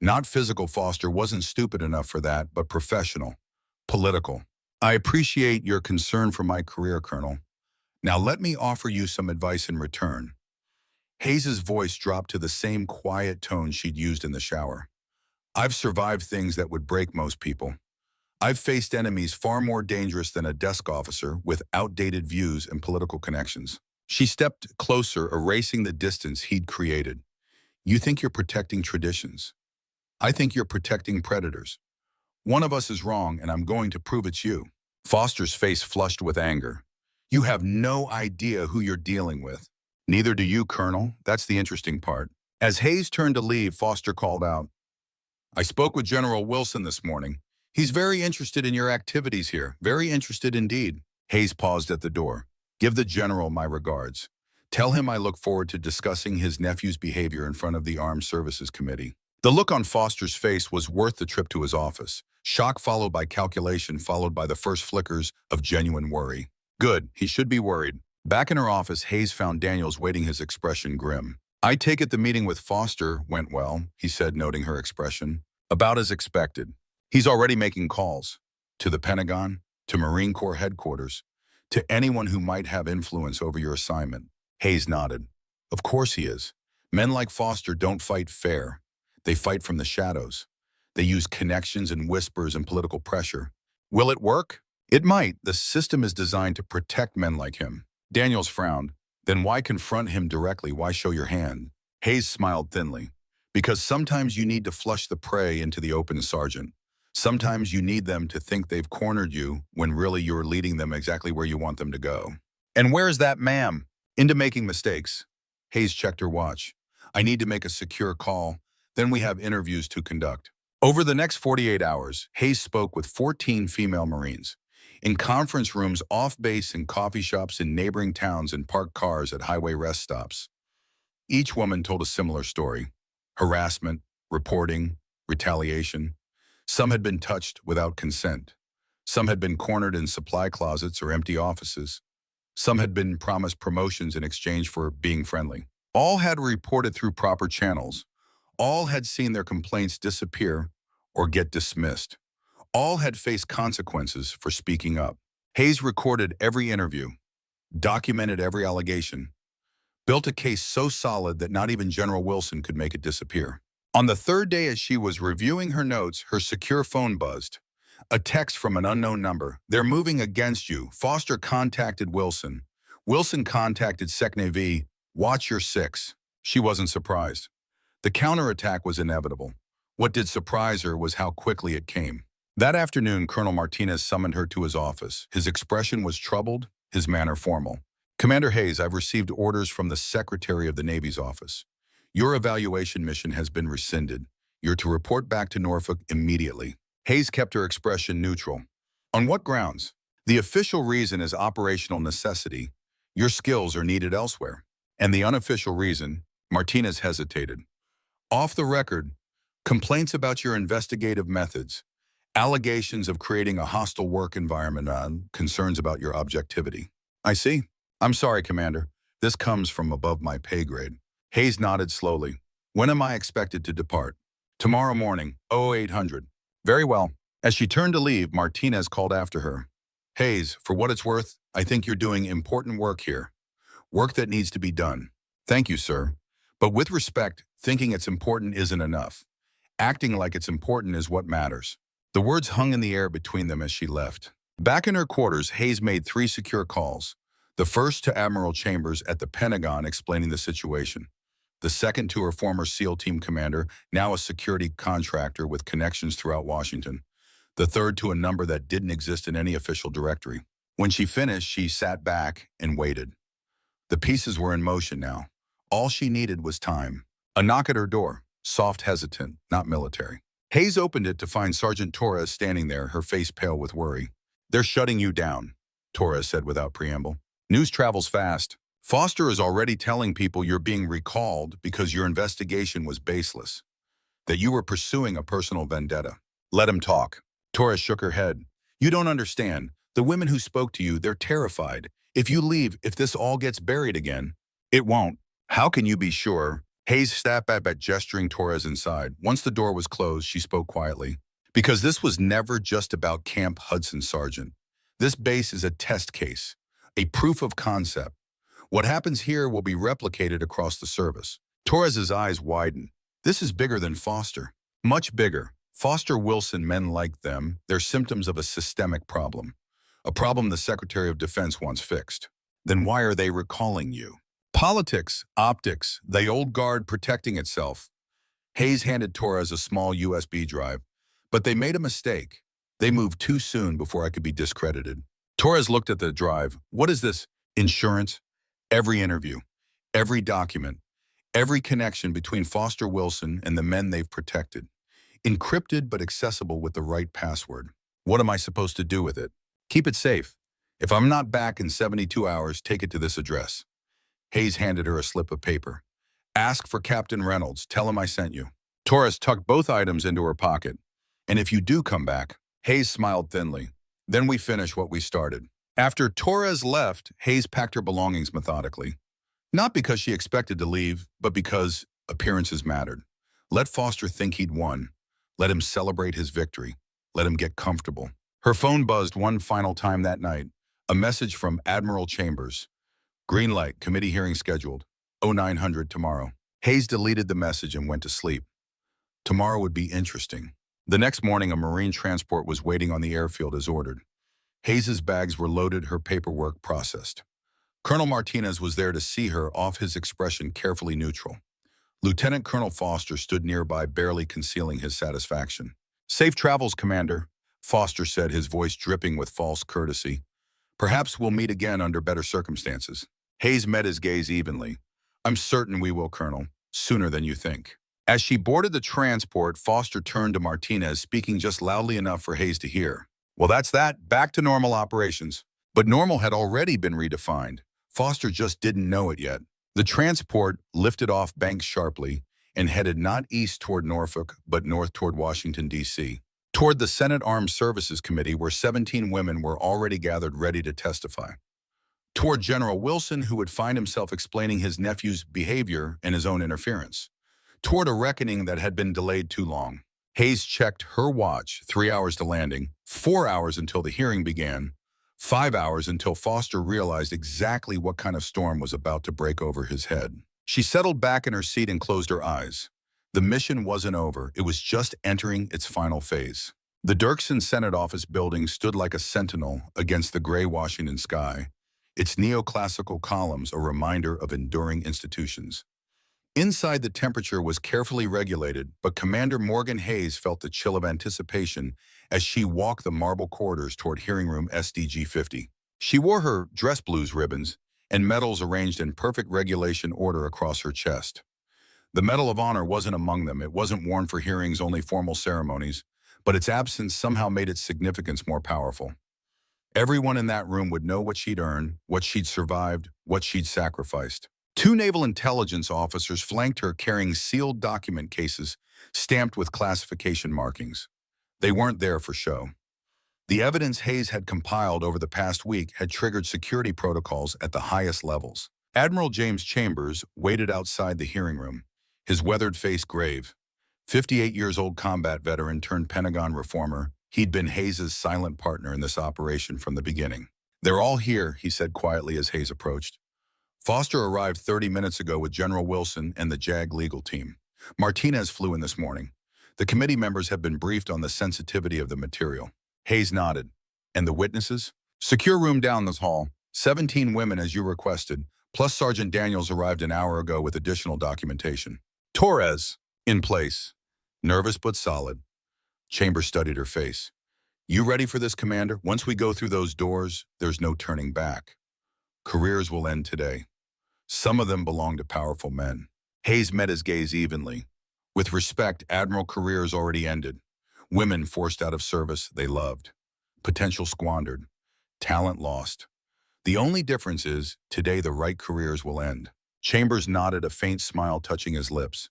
Not physical. Foster wasn't stupid enough for that, but professional. Political. I appreciate your concern for my career, Colonel. Now let me offer you some advice in return. Hayes's voice dropped to the same quiet tone she'd used in the shower. I've survived things that would break most people. I've faced enemies far more dangerous than a desk officer with outdated views and political connections. She stepped closer, erasing the distance he'd created. You think you're protecting traditions. I think you're protecting predators. One of us is wrong, and I'm going to prove it's you. Foster's face flushed with anger. You have no idea who you're dealing with. Neither do you, Colonel. That's the interesting part. As Hayes turned to leave, Foster called out, I spoke with General Wilson this morning. He's very interested in your activities here. Very interested indeed. Hayes paused at the door. Give the General my regards. Tell him I look forward to discussing his nephew's behavior in front of the Armed Services Committee. The look on Foster's face was worth the trip to his office. Shock followed by calculation, followed by the first flickers of genuine worry. Good, he should be worried. Back in her office, Hayes found Daniels waiting, his expression grim. "I take it the meeting with Foster went well," he said, noting her expression. "About as expected. He's already making calls. To the Pentagon, to Marine Corps headquarters, to anyone who might have influence over your assignment." Hayes nodded. "Of course he is. Men like Foster don't fight fair. They fight from the shadows. They use connections and whispers and political pressure. Will it work? It might. The system is designed to protect men like him." Daniels frowned. "Then why confront him directly? Why show your hand?" Hayes smiled thinly. "Because sometimes you need to flush the prey into the open, Sergeant. Sometimes you need them to think they've cornered you when really you're leading them exactly where you want them to go." "And where's that, ma'am?" "Into making mistakes." Hayes checked her watch. "I need to make a secure call. Then we have interviews to conduct." Over the next 48 hours, Hayes spoke with 14 female Marines. In conference rooms off base, in coffee shops in neighboring towns, and parked cars at highway rest stops. Each woman told a similar story. Harassment, reporting, retaliation. Some had been touched without consent. Some had been cornered in supply closets or empty offices. Some had been promised promotions in exchange for being friendly. All had reported through proper channels. All had seen their complaints disappear or get dismissed. All had faced consequences for speaking up. Hayes recorded every interview, documented every allegation, built a case so solid that not even General Wilson could make it disappear. On the third day, as she was reviewing her notes, her secure phone buzzed. A text from an unknown number. "They're moving against you. Foster contacted Wilson. Wilson contacted Secnavy. Watch your six." She wasn't surprised. The counterattack was inevitable. What did surprise her was how quickly it came. That afternoon, Colonel Martinez summoned her to his office. His expression was troubled, his manner formal. "Commander Hayes, I've received orders from the Secretary of the Navy's office. Your evaluation mission has been rescinded. You're to report back to Norfolk immediately." Hayes kept her expression neutral. "On what grounds?" "The official reason is operational necessity. Your skills are needed elsewhere." "And the unofficial reason?" Martinez hesitated. "Off the record, complaints about your investigative methods, allegations of creating a hostile work environment, concerns about your objectivity." "I see. I'm sorry, Commander. This comes from above my pay grade." Hayes nodded slowly. "When am I expected to depart?" "Tomorrow morning, 0800. "Very well." As she turned to leave, Martinez called after her. "Hayes, for what it's worth, I think you're doing important work here. Work that needs to be done." "Thank you, sir. But with respect, thinking it's important isn't enough. Acting like it's important is what matters." The words hung in the air between them as she left. Back in her quarters, Hayes made 3 secure calls. The first to Admiral Chambers at the Pentagon explaining the situation. The second to her former SEAL team commander, now a security contractor with connections throughout Washington. The third to a number that didn't exist in any official directory. When she finished, she sat back and waited. The pieces were in motion now. All she needed was time. A knock at her door, soft, hesitant, not military. Hayes opened it to find Sergeant Torres standing there, her face pale with worry. "They're shutting you down," Torres said without preamble. "News travels fast. Foster is already telling people you're being recalled because your investigation was baseless, that you were pursuing a personal vendetta." "Let him talk." Torres shook her head. "You don't understand. The women who spoke to you, they're terrified. If you leave, if this all gets buried again." "It won't." "How can you be sure?" Hayes sat back, gesturing Torres inside. Once the door was closed, she spoke quietly. "Because this was never just about Camp Hudson, Sergeant. This base is a test case, a proof of concept. What happens here will be replicated across the service." Torres's eyes widened. "This is bigger than Foster. Much bigger. Foster, Wilson, men like them, they're symptoms of a systemic problem. A problem the Secretary of Defense wants fixed. Then why are they recalling you?" "Politics, optics, the old guard protecting itself." Hayes handed Torres a small USB drive. "But they made a mistake. They moved too soon before I could be discredited." Torres looked at the drive. "What is this? Insurance?" "Every interview, every document, every connection between Foster, Wilson and the men they've protected. Encrypted but accessible with the right password." "What am I supposed to do with it?" "Keep it safe. If I'm not back in 72 hours, take it to this address." Hayes handed her a slip of paper. "Ask for Captain Reynolds. Tell him I sent you." Torres tucked both items into her pocket. "And if you do come back," Hayes smiled thinly, "then we finish what we started." After Torres left, Hayes packed her belongings methodically. Not because she expected to leave, but because appearances mattered. Let Foster think he'd won. Let him celebrate his victory. Let him get comfortable. Her phone buzzed one final time that night. A message from Admiral Chambers. Green light, committee hearing scheduled. 0900 tomorrow. Hayes deleted the message and went to sleep. Tomorrow would be interesting. The next morning, a Marine transport was waiting on the airfield as ordered. Hayes's bags were loaded, her paperwork processed. Colonel Martinez was there to see her off, his expression carefully neutral. Lieutenant Colonel Foster stood nearby, barely concealing his satisfaction. Safe travels, Commander, Foster said, his voice dripping with false courtesy. Perhaps we'll meet again under better circumstances. Hayes met his gaze evenly. I'm certain we will, Colonel, sooner than you think. As she boarded the transport, Foster turned to Martinez, speaking just loudly enough for Hayes to hear. Well, that's that. Back to normal operations. But normal had already been redefined. Foster just didn't know it yet. The transport lifted off bank sharply and headed not east toward Norfolk, but north toward Washington, D.C., toward the Senate Armed Services Committee, where 17 women were already gathered ready to testify. Toward General Wilson, who would find himself explaining his nephew's behavior and his own interference. Toward a reckoning that had been delayed too long. Hayes checked her watch, 3 hours to landing, 4 hours until the hearing began, 5 hours until Foster realized exactly what kind of storm was about to break over his head. She settled back in her seat and closed her eyes. The mission wasn't over. It was just entering its final phase. The Dirksen Senate office building stood like a sentinel against the gray Washington sky, its neoclassical columns a reminder of enduring institutions. Inside, the temperature was carefully regulated, but Commander Morgan Hayes felt the chill of anticipation as she walked the marble corridors toward hearing room SDG 50. She wore her dress blues ribbons and medals arranged in perfect regulation order across her chest. The Medal of Honor wasn't among them. It wasn't worn for hearings, only formal ceremonies, but its absence somehow made its significance more powerful. Everyone in that room would know what she'd earned, what she'd survived, what she'd sacrificed. 2 naval intelligence officers flanked her, carrying sealed document cases stamped with classification markings. They weren't there for show. The evidence Hayes had compiled over the past week had triggered security protocols at the highest levels. Admiral James Chambers waited outside the hearing room, his weathered face grave. 58-years-old combat veteran turned Pentagon reformer, he'd been Hayes's silent partner in this operation from the beginning. They're all here, he said quietly as Hayes approached. Foster arrived 30 minutes ago with General Wilson and the JAG legal team. Martinez flew in this morning. The committee members have been briefed on the sensitivity of the material. Hayes nodded. And the witnesses? Secure room down this hall. 17 women as you requested, plus Sergeant Daniels arrived an hour ago with additional documentation. Torres, in place. Nervous but solid. Chambers studied her face. You ready for this, Commander? Once we go through those doors, there's no turning back. Careers will end today. Some of them belong to powerful men. Hayes met his gaze evenly. With respect, Admiral careers already ended. Women forced out of service they loved. Potential squandered. Talent lost. The only difference is, today the right careers will end. Chambers nodded, a faint smile touching his lips.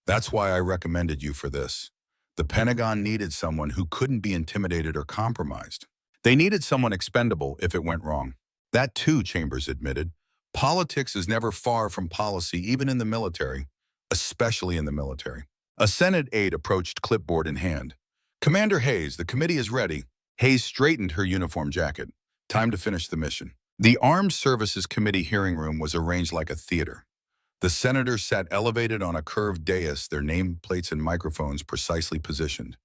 That's why I recommended you for this. The Pentagon needed someone who couldn't be intimidated or compromised. They needed someone expendable if it went wrong. That too, Chambers admitted. Politics is never far from policy, even in the military, especially in the military. A Senate aide approached, clipboard in hand. Commander Hayes, the committee is ready. Hayes straightened her uniform jacket. Time to finish the mission. The Armed Services Committee hearing room was arranged like a theater. The senators sat elevated on a curved dais, their nameplates and microphones precisely positioned.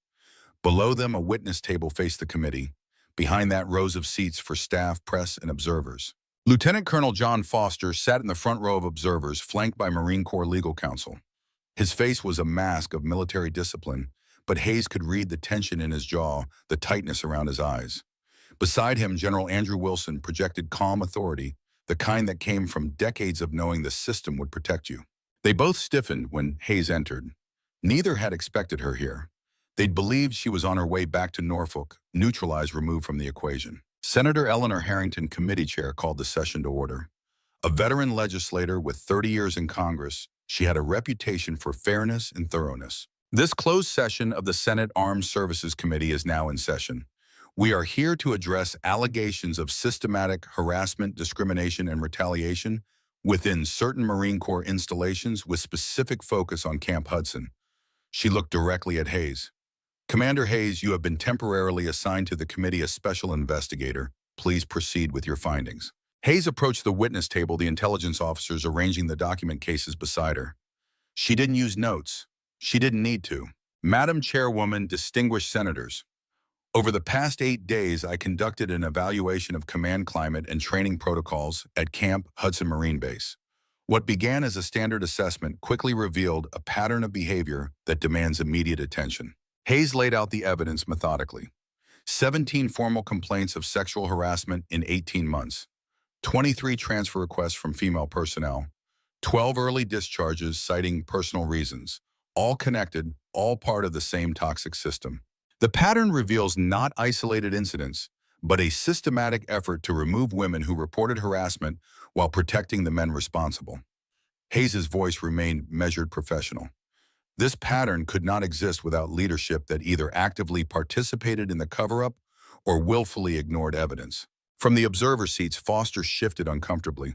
Below them, a witness table faced the committee. Behind that, rows of seats for staff, press, and observers. Lieutenant Colonel John Foster sat in the front row of observers, flanked by Marine Corps legal counsel. His face was a mask of military discipline, but Hayes could read the tension in his jaw, the tightness around his eyes. Beside him, General Andrew Wilson projected calm authority, the kind that came from decades of knowing the system would protect you. They both stiffened when Hayes entered. Neither had expected her here. They'd believed she was on her way back to Norfolk, neutralized, removed from the equation. Senator Eleanor Harrington, committee chair, called the session to order. A veteran legislator with 30 years in Congress, she had a reputation for fairness and thoroughness. This closed session of the Senate Armed Services Committee is now in session. We are here to address allegations of systematic harassment, discrimination, and retaliation within certain Marine Corps installations with specific focus on Camp Hudson. She looked directly at Hayes. Commander Hayes, you have been temporarily assigned to the committee as special investigator. Please proceed with your findings. Hayes approached the witness table, the intelligence officers arranging the document cases beside her. She didn't use notes. She didn't need to. Madam Chairwoman, distinguished senators, over the past 8 days, I conducted an evaluation of command climate and training protocols at Camp Hudson Marine Base. What began as a standard assessment quickly revealed a pattern of behavior that demands immediate attention. Hayes laid out the evidence methodically. 17 formal complaints of sexual harassment in 18 months, 23 transfer requests from female personnel, 12 early discharges citing personal reasons, all connected, all part of the same toxic system. The pattern reveals not isolated incidents, but a systematic effort to remove women who reported harassment while protecting the men responsible. Hayes' voice remained measured, professional. This pattern could not exist without leadership that either actively participated in the cover-up or willfully ignored evidence. From the observer seats, Foster shifted uncomfortably.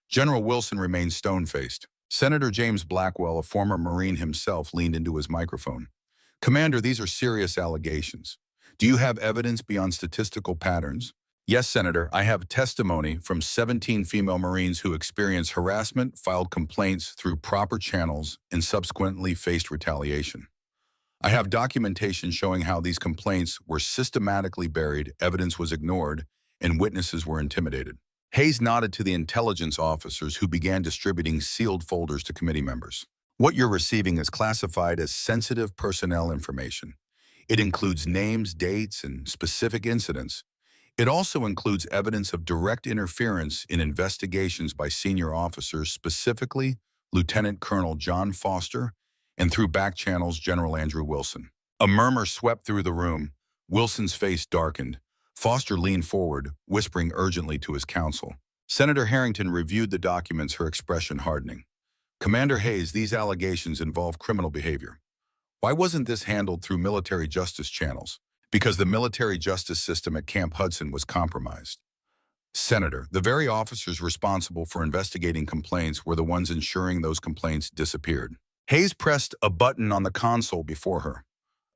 General Wilson remained stone-faced. Senator James Blackwell, a former Marine himself, leaned into his microphone. Commander, these are serious allegations. Do you have evidence beyond statistical patterns? Yes, Senator, I have testimony from 17 female Marines who experienced harassment, filed complaints through proper channels, and subsequently faced retaliation. I have documentation showing how these complaints were systematically buried, evidence was ignored, and witnesses were intimidated. Hayes nodded to the intelligence officers who began distributing sealed folders to committee members. What you're receiving is classified as sensitive personnel information. It includes names, dates, and specific incidents. It also includes evidence of direct interference in investigations by senior officers, specifically Lieutenant Colonel John Foster, and through back channels, General Andrew Wilson. A murmur swept through the room. Wilson's face darkened. Foster leaned forward, whispering urgently to his counsel. Senator Harrington reviewed the documents, her expression hardening. Commander Hayes, these allegations involve criminal behavior. Why wasn't this handled through military justice channels? Because the military justice system at Camp Hudson was compromised. Senator, the very officers responsible for investigating complaints were the ones ensuring those complaints disappeared. Hayes pressed a button on the console before her.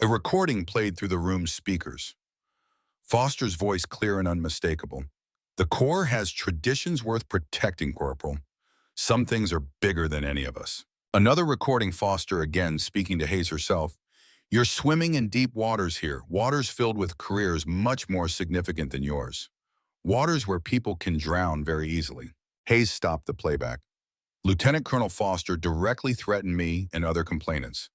A recording played through the room's speakers. Foster's voice clear and unmistakable. The Corps has traditions worth protecting, Corporal. Some things are bigger than any of us. Another recording, Foster again speaking to Hayes herself. You're swimming in deep waters here, waters filled with careers much more significant than yours. Waters where people can drown very easily. Hayes stopped the playback. Lieutenant Colonel Foster directly threatened me and other complainants.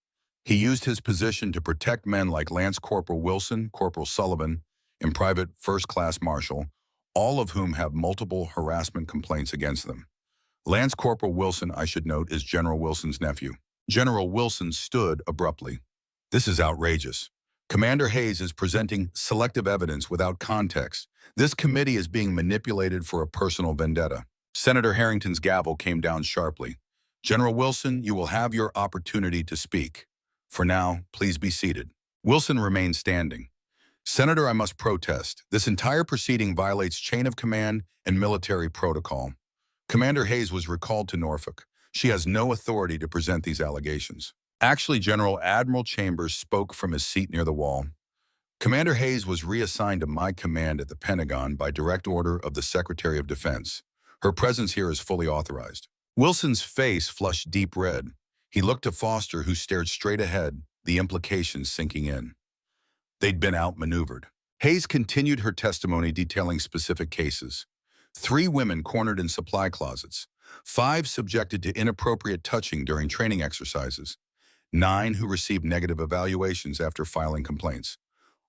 He used his position to protect men like Lance Corporal Wilson, Corporal Sullivan, and Private First Class Marshal, all of whom have multiple harassment complaints against them. Lance Corporal Wilson, I should note, is General Wilson's nephew. General Wilson stood abruptly. This is outrageous. Commander Hayes is presenting selective evidence without context. This committee is being manipulated for a personal vendetta. Senator Harrington's gavel came down sharply. General Wilson, you will have your opportunity to speak. For now, please be seated. Wilson remained standing. Senator, I must protest. This entire proceeding violates chain of command and military protocol. Commander Hayes was recalled to Norfolk. She has no authority to present these allegations. Actually, General Admiral Chambers spoke from his seat near the wall. Commander Hayes was reassigned to my command at the Pentagon by direct order of the Secretary of Defense. Her presence here is fully authorized. Wilson's face flushed deep red. He looked to Foster, who stared straight ahead, the implications sinking in. They'd been outmaneuvered. Hayes continued her testimony detailing specific cases. 3 women cornered in supply closets, 5 subjected to inappropriate touching during training exercises, 9 who received negative evaluations after filing complaints,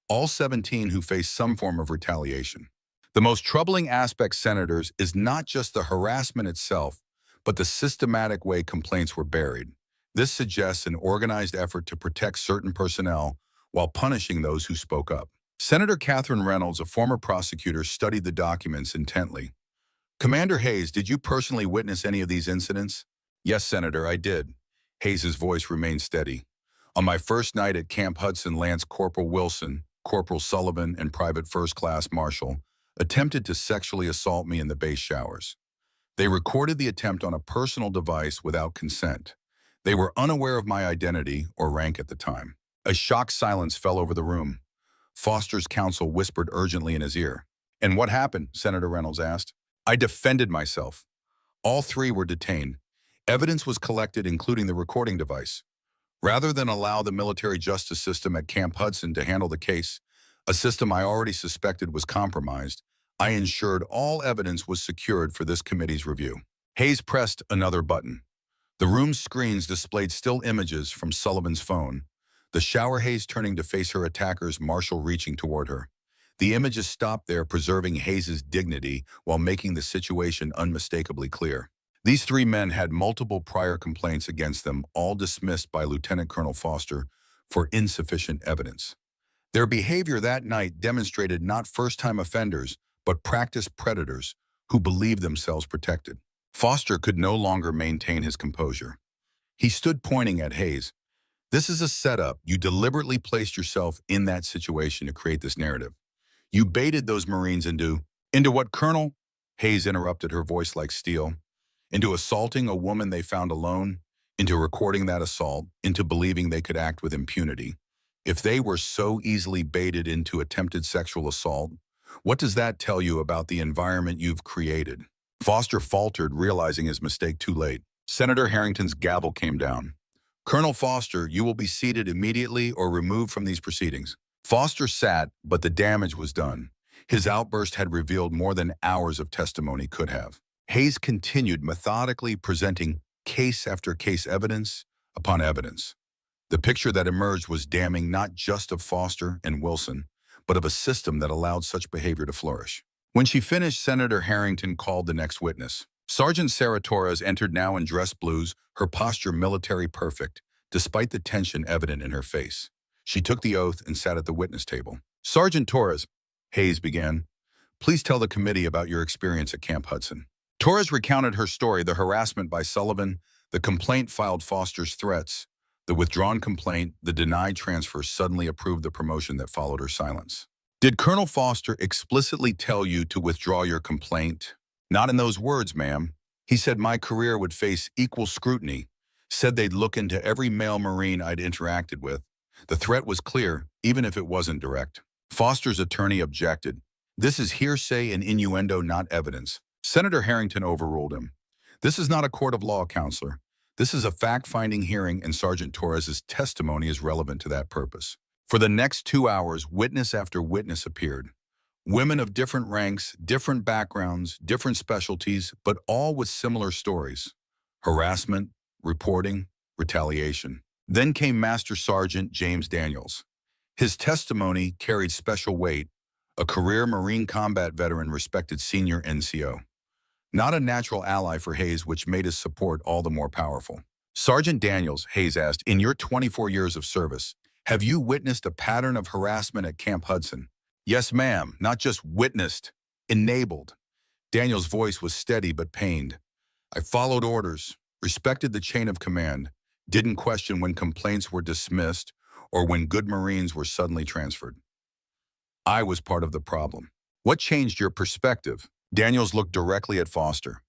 all 17 who faced some form of retaliation. The most troubling aspect, Senators, is not just the harassment itself, but the systematic way complaints were buried. This suggests an organized effort to protect certain personnel while punishing those who spoke up. Senator Catherine Reynolds, a former prosecutor, studied the documents intently. Commander Hayes, did you personally witness any of these incidents? Yes, Senator, I did. Hayes' voice remained steady. On my first night at Camp Hudson, Lance Corporal Wilson, Corporal Sullivan, and Private First Class Marshall attempted to sexually assault me in the base showers. They recorded the attempt on a personal device without consent. They were unaware of my identity or rank at the time. A shocked silence fell over the room. Foster's counsel whispered urgently in his ear. "And what happened?" Senator Reynolds asked. "I defended myself." All three were detained. Evidence was collected, including the recording device. Rather than allow the military justice system at Camp Hudson to handle the case, a system I already suspected was compromised, I ensured all evidence was secured for this committee's review. Hayes pressed another button. The room's screens displayed still images from Sullivan's phone. The shower haze turning to face her attackers, Marshall reaching toward her. The images stopped there, preserving Hayes' dignity while making the situation unmistakably clear. These three men had multiple prior complaints against them, all dismissed by Lieutenant Colonel Foster for insufficient evidence. Their behavior that night demonstrated not first-time offenders, but practiced predators who believed themselves protected. Foster could no longer maintain his composure. He stood pointing at Hayes. "This is a setup. You deliberately placed yourself in that situation to create this narrative. You baited those Marines into what, Colonel?" Hayes interrupted, her voice like steel. "Into assaulting a woman they found alone, into recording that assault, into believing they could act with impunity. If they were so easily baited into attempted sexual assault, what does that tell you about the environment you've created?" Foster faltered, realizing his mistake too late. Senator Harrington's gavel came down. "Colonel Foster, you will be seated immediately or removed from these proceedings." Foster sat, but the damage was done. His outburst had revealed more than hours of testimony could have. Hayes continued, methodically presenting case after case, evidence upon evidence. The picture that emerged was damning, not just of Foster and Wilson, but of a system that allowed such behavior to flourish. When she finished, Senator Harrington called the next witness. Sergeant Sarah Torres entered, now in dress blues, her posture military perfect, despite the tension evident in her face. She took the oath and sat at the witness table. "Sergeant Torres," Hayes began, "please tell the committee about your experience at Camp Hudson." Torres recounted her story: the harassment by Sullivan, the complaint filed, Foster's threats, the withdrawn complaint, the denied transfer, suddenly approved, the promotion that followed her silence. "Did Colonel Foster explicitly tell you to withdraw your complaint?" "Not in those words, ma'am. He said my career would face equal scrutiny, said they'd look into every male Marine I'd interacted with. The threat was clear, even if it wasn't direct." Foster's attorney objected. "This is hearsay and innuendo, not evidence." Senator Harrington overruled him. "This is not a court of law, counselor. This is a fact-finding hearing, and Sergeant Torres's testimony is relevant to that purpose." For the next 2 hours, witness after witness appeared. Women of different ranks, different backgrounds, different specialties, but all with similar stories: harassment, reporting, retaliation. Then came Master Sergeant James Daniels. His testimony carried special weight, a career Marine combat veteran, respected senior NCO. Not a natural ally for Hayes, which made his support all the more powerful. "Sergeant Daniels," Hayes asked, "in your 24 years of service, have you witnessed a pattern of harassment at Camp Hudson?" "Yes, ma'am. Not just witnessed, enabled." Daniels' voice was steady but pained. "I followed orders, respected the chain of command, didn't question when complaints were dismissed or when good Marines were suddenly transferred. I was part of the problem." "What changed your perspective?" Daniels looked directly at Foster.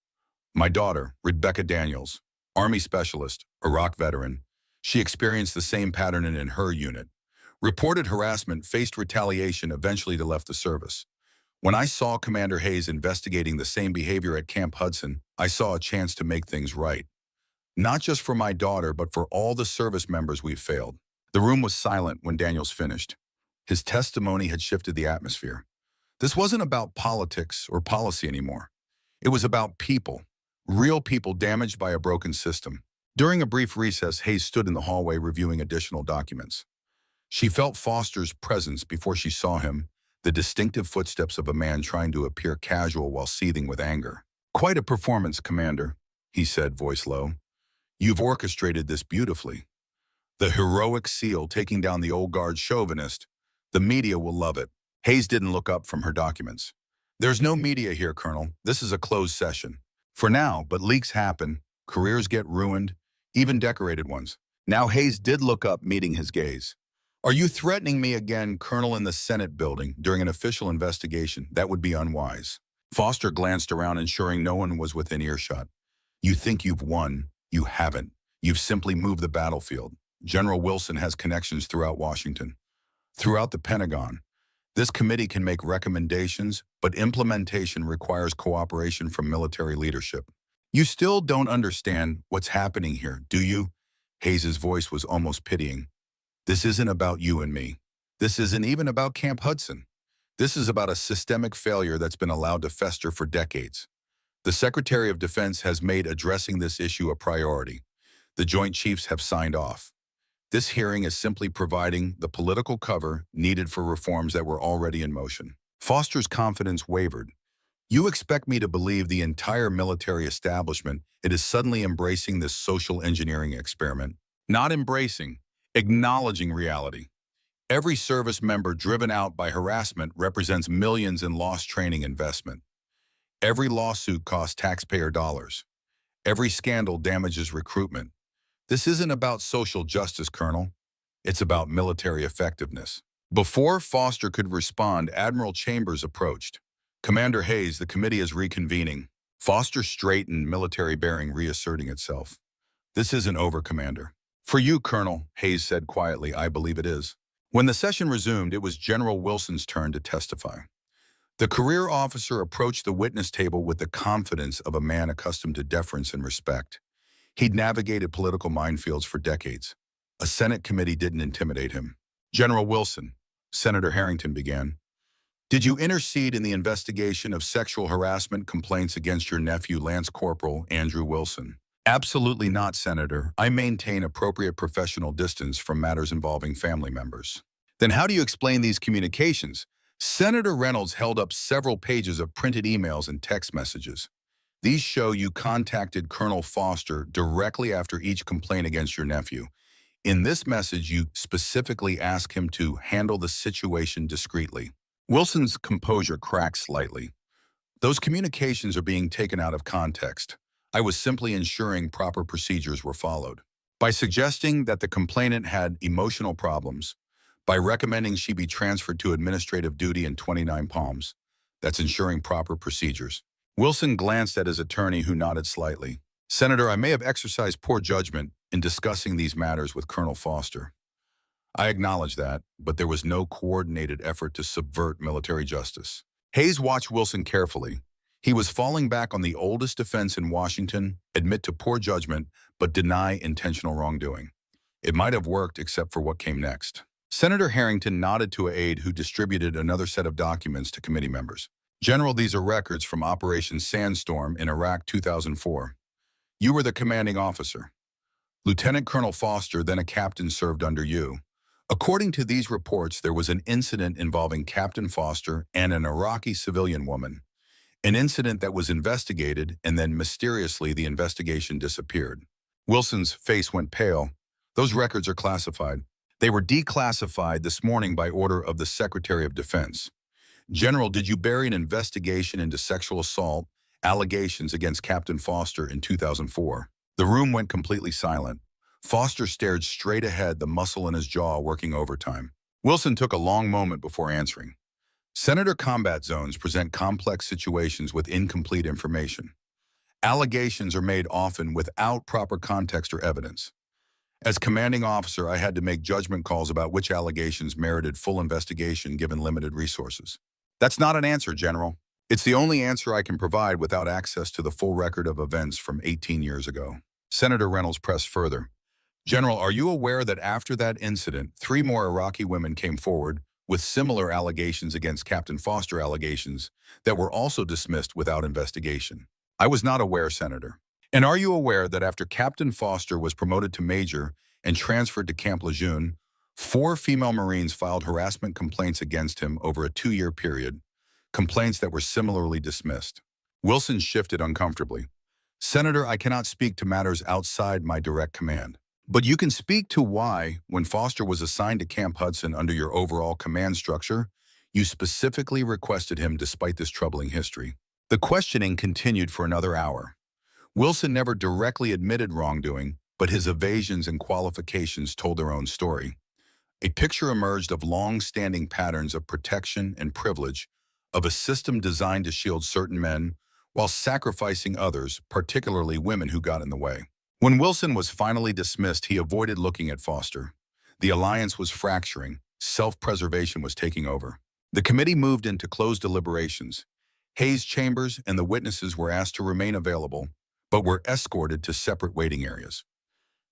"My daughter, Rebecca Daniels, Army specialist, Iraq veteran, she experienced the same pattern in her unit. Reported harassment, faced retaliation, eventually left the service. When I saw Commander Hayes investigating the same behavior at Camp Hudson, I saw a chance to make things right. Not just for my daughter, but for all the service members we've failed." The room was silent when Daniels finished. His testimony had shifted the atmosphere. This wasn't about politics or policy anymore. It was about people, real people damaged by a broken system. During a brief recess, Hayes stood in the hallway reviewing additional documents. She felt Foster's presence before she saw him, the distinctive footsteps of a man trying to appear casual while seething with anger. "Quite a performance, Commander," he said, voice low. "You've orchestrated this beautifully. The heroic SEAL taking down the old guard chauvinist. The media will love it." Hayes didn't look up from her documents. "There's no media here, Colonel. This is a closed session. For now, but leaks happen. Careers get ruined, even decorated ones." Now Hayes did look up, meeting his gaze. Are you threatening me again, Colonel, in the Senate building during an official investigation? That would be unwise. Foster glanced around, ensuring no one was within earshot. You think you've won. You haven't. You've simply moved the battlefield. General Wilson has connections throughout Washington, throughout the Pentagon. This committee can make recommendations, but implementation requires cooperation from military leadership. You still don't understand what's happening here, do you? Hayes's voice was almost pitying. This isn't about you and me. This isn't even about Camp Hudson. This is about a systemic failure that's been allowed to fester for decades. The Secretary of Defense has made addressing this issue a priority. The Joint Chiefs have signed off. This hearing is simply providing the political cover needed for reforms that were already in motion. Foster's confidence wavered. You expect me to believe the entire military establishment is suddenly embracing this social engineering experiment? Not embracing, acknowledging reality. Every service member driven out by harassment represents millions in lost training investment. Every lawsuit costs taxpayer dollars. Every scandal damages recruitment. This isn't about social justice, Colonel. It's about military effectiveness. Before Foster could respond, Admiral Chambers approached. Commander Hayes, the committee is reconvening. Foster straightened, military bearing reasserting itself. This isn't over, Commander. For you, Colonel, Hayes said quietly, I believe it is. When the session resumed, it was General Wilson's turn to testify. The career officer approached the witness table with the confidence of a man accustomed to deference and respect. He'd navigated political minefields for decades. A Senate committee didn't intimidate him. General Wilson, Senator Harrington began. Did you intercede in the investigation of sexual harassment complaints against your nephew, Lance Corporal Andrew Wilson? Absolutely not, Senator. I maintain appropriate professional distance from matters involving family members. Then how do you explain these communications? Senator Reynolds held up several pages of printed emails and text messages. These show you contacted Colonel Foster directly after each complaint against your nephew. In this message, you specifically ask him to handle the situation discreetly. Wilson's composure cracked slightly. Those communications are being taken out of context. I was simply ensuring proper procedures were followed. By suggesting that the complainant had emotional problems, by recommending she be transferred to administrative duty in 29 Palms, that's ensuring proper procedures. Wilson glanced at his attorney, who nodded slightly. Senator, I may have exercised poor judgment in discussing these matters with Colonel Foster. I acknowledge that, but there was no coordinated effort to subvert military justice. Hayes watched Wilson carefully. He was falling back on the oldest defense in Washington, admit to poor judgment, but deny intentional wrongdoing. It might have worked except for what came next. Senator Harrington nodded to an aide who distributed another set of documents to committee members. General, these are records from Operation Sandstorm in Iraq 2004. You were the commanding officer. Lieutenant Colonel Foster, then a captain, served under you. According to these reports, there was an incident involving Captain Foster and an Iraqi civilian woman. An incident that was investigated, and then mysteriously the investigation disappeared. Wilson's face went pale. Those records are classified. They were declassified this morning by order of the Secretary of Defense. General, did you bury an investigation into sexual assault allegations against Captain Foster in 2004? The room went completely silent. Foster stared straight ahead, the muscle in his jaw working overtime. Wilson took a long moment before answering. Senator, combat zones present complex situations with incomplete information. Allegations are made often without proper context or evidence. As commanding officer, I had to make judgment calls about which allegations merited full investigation given limited resources. That's not an answer, General. It's the only answer I can provide without access to the full record of events from 18 years ago. Senator Reynolds pressed further. General, are you aware that after that incident, 3 more Iraqi women came forward with similar allegations against Captain Foster, allegations that were also dismissed without investigation? I was not aware, Senator. And are you aware that after Captain Foster was promoted to Major and transferred to Camp Lejeune, 4 female Marines filed harassment complaints against him over a 2-year period, complaints that were similarly dismissed? Wilson shifted uncomfortably. Senator, I cannot speak to matters outside my direct command. But you can speak to why, when Foster was assigned to Camp Hudson under your overall command structure, you specifically requested him despite this troubling history. The questioning continued for another hour. Wilson never directly admitted wrongdoing, but his evasions and qualifications told their own story. A picture emerged of long-standing patterns of protection and privilege, of a system designed to shield certain men while sacrificing others, particularly women who got in the way. When Wilson was finally dismissed, he avoided looking at Foster. The alliance was fracturing. Self-preservation was taking over. The committee moved into closed deliberations. Hayes' chambers and the witnesses were asked to remain available, but were escorted to separate waiting areas.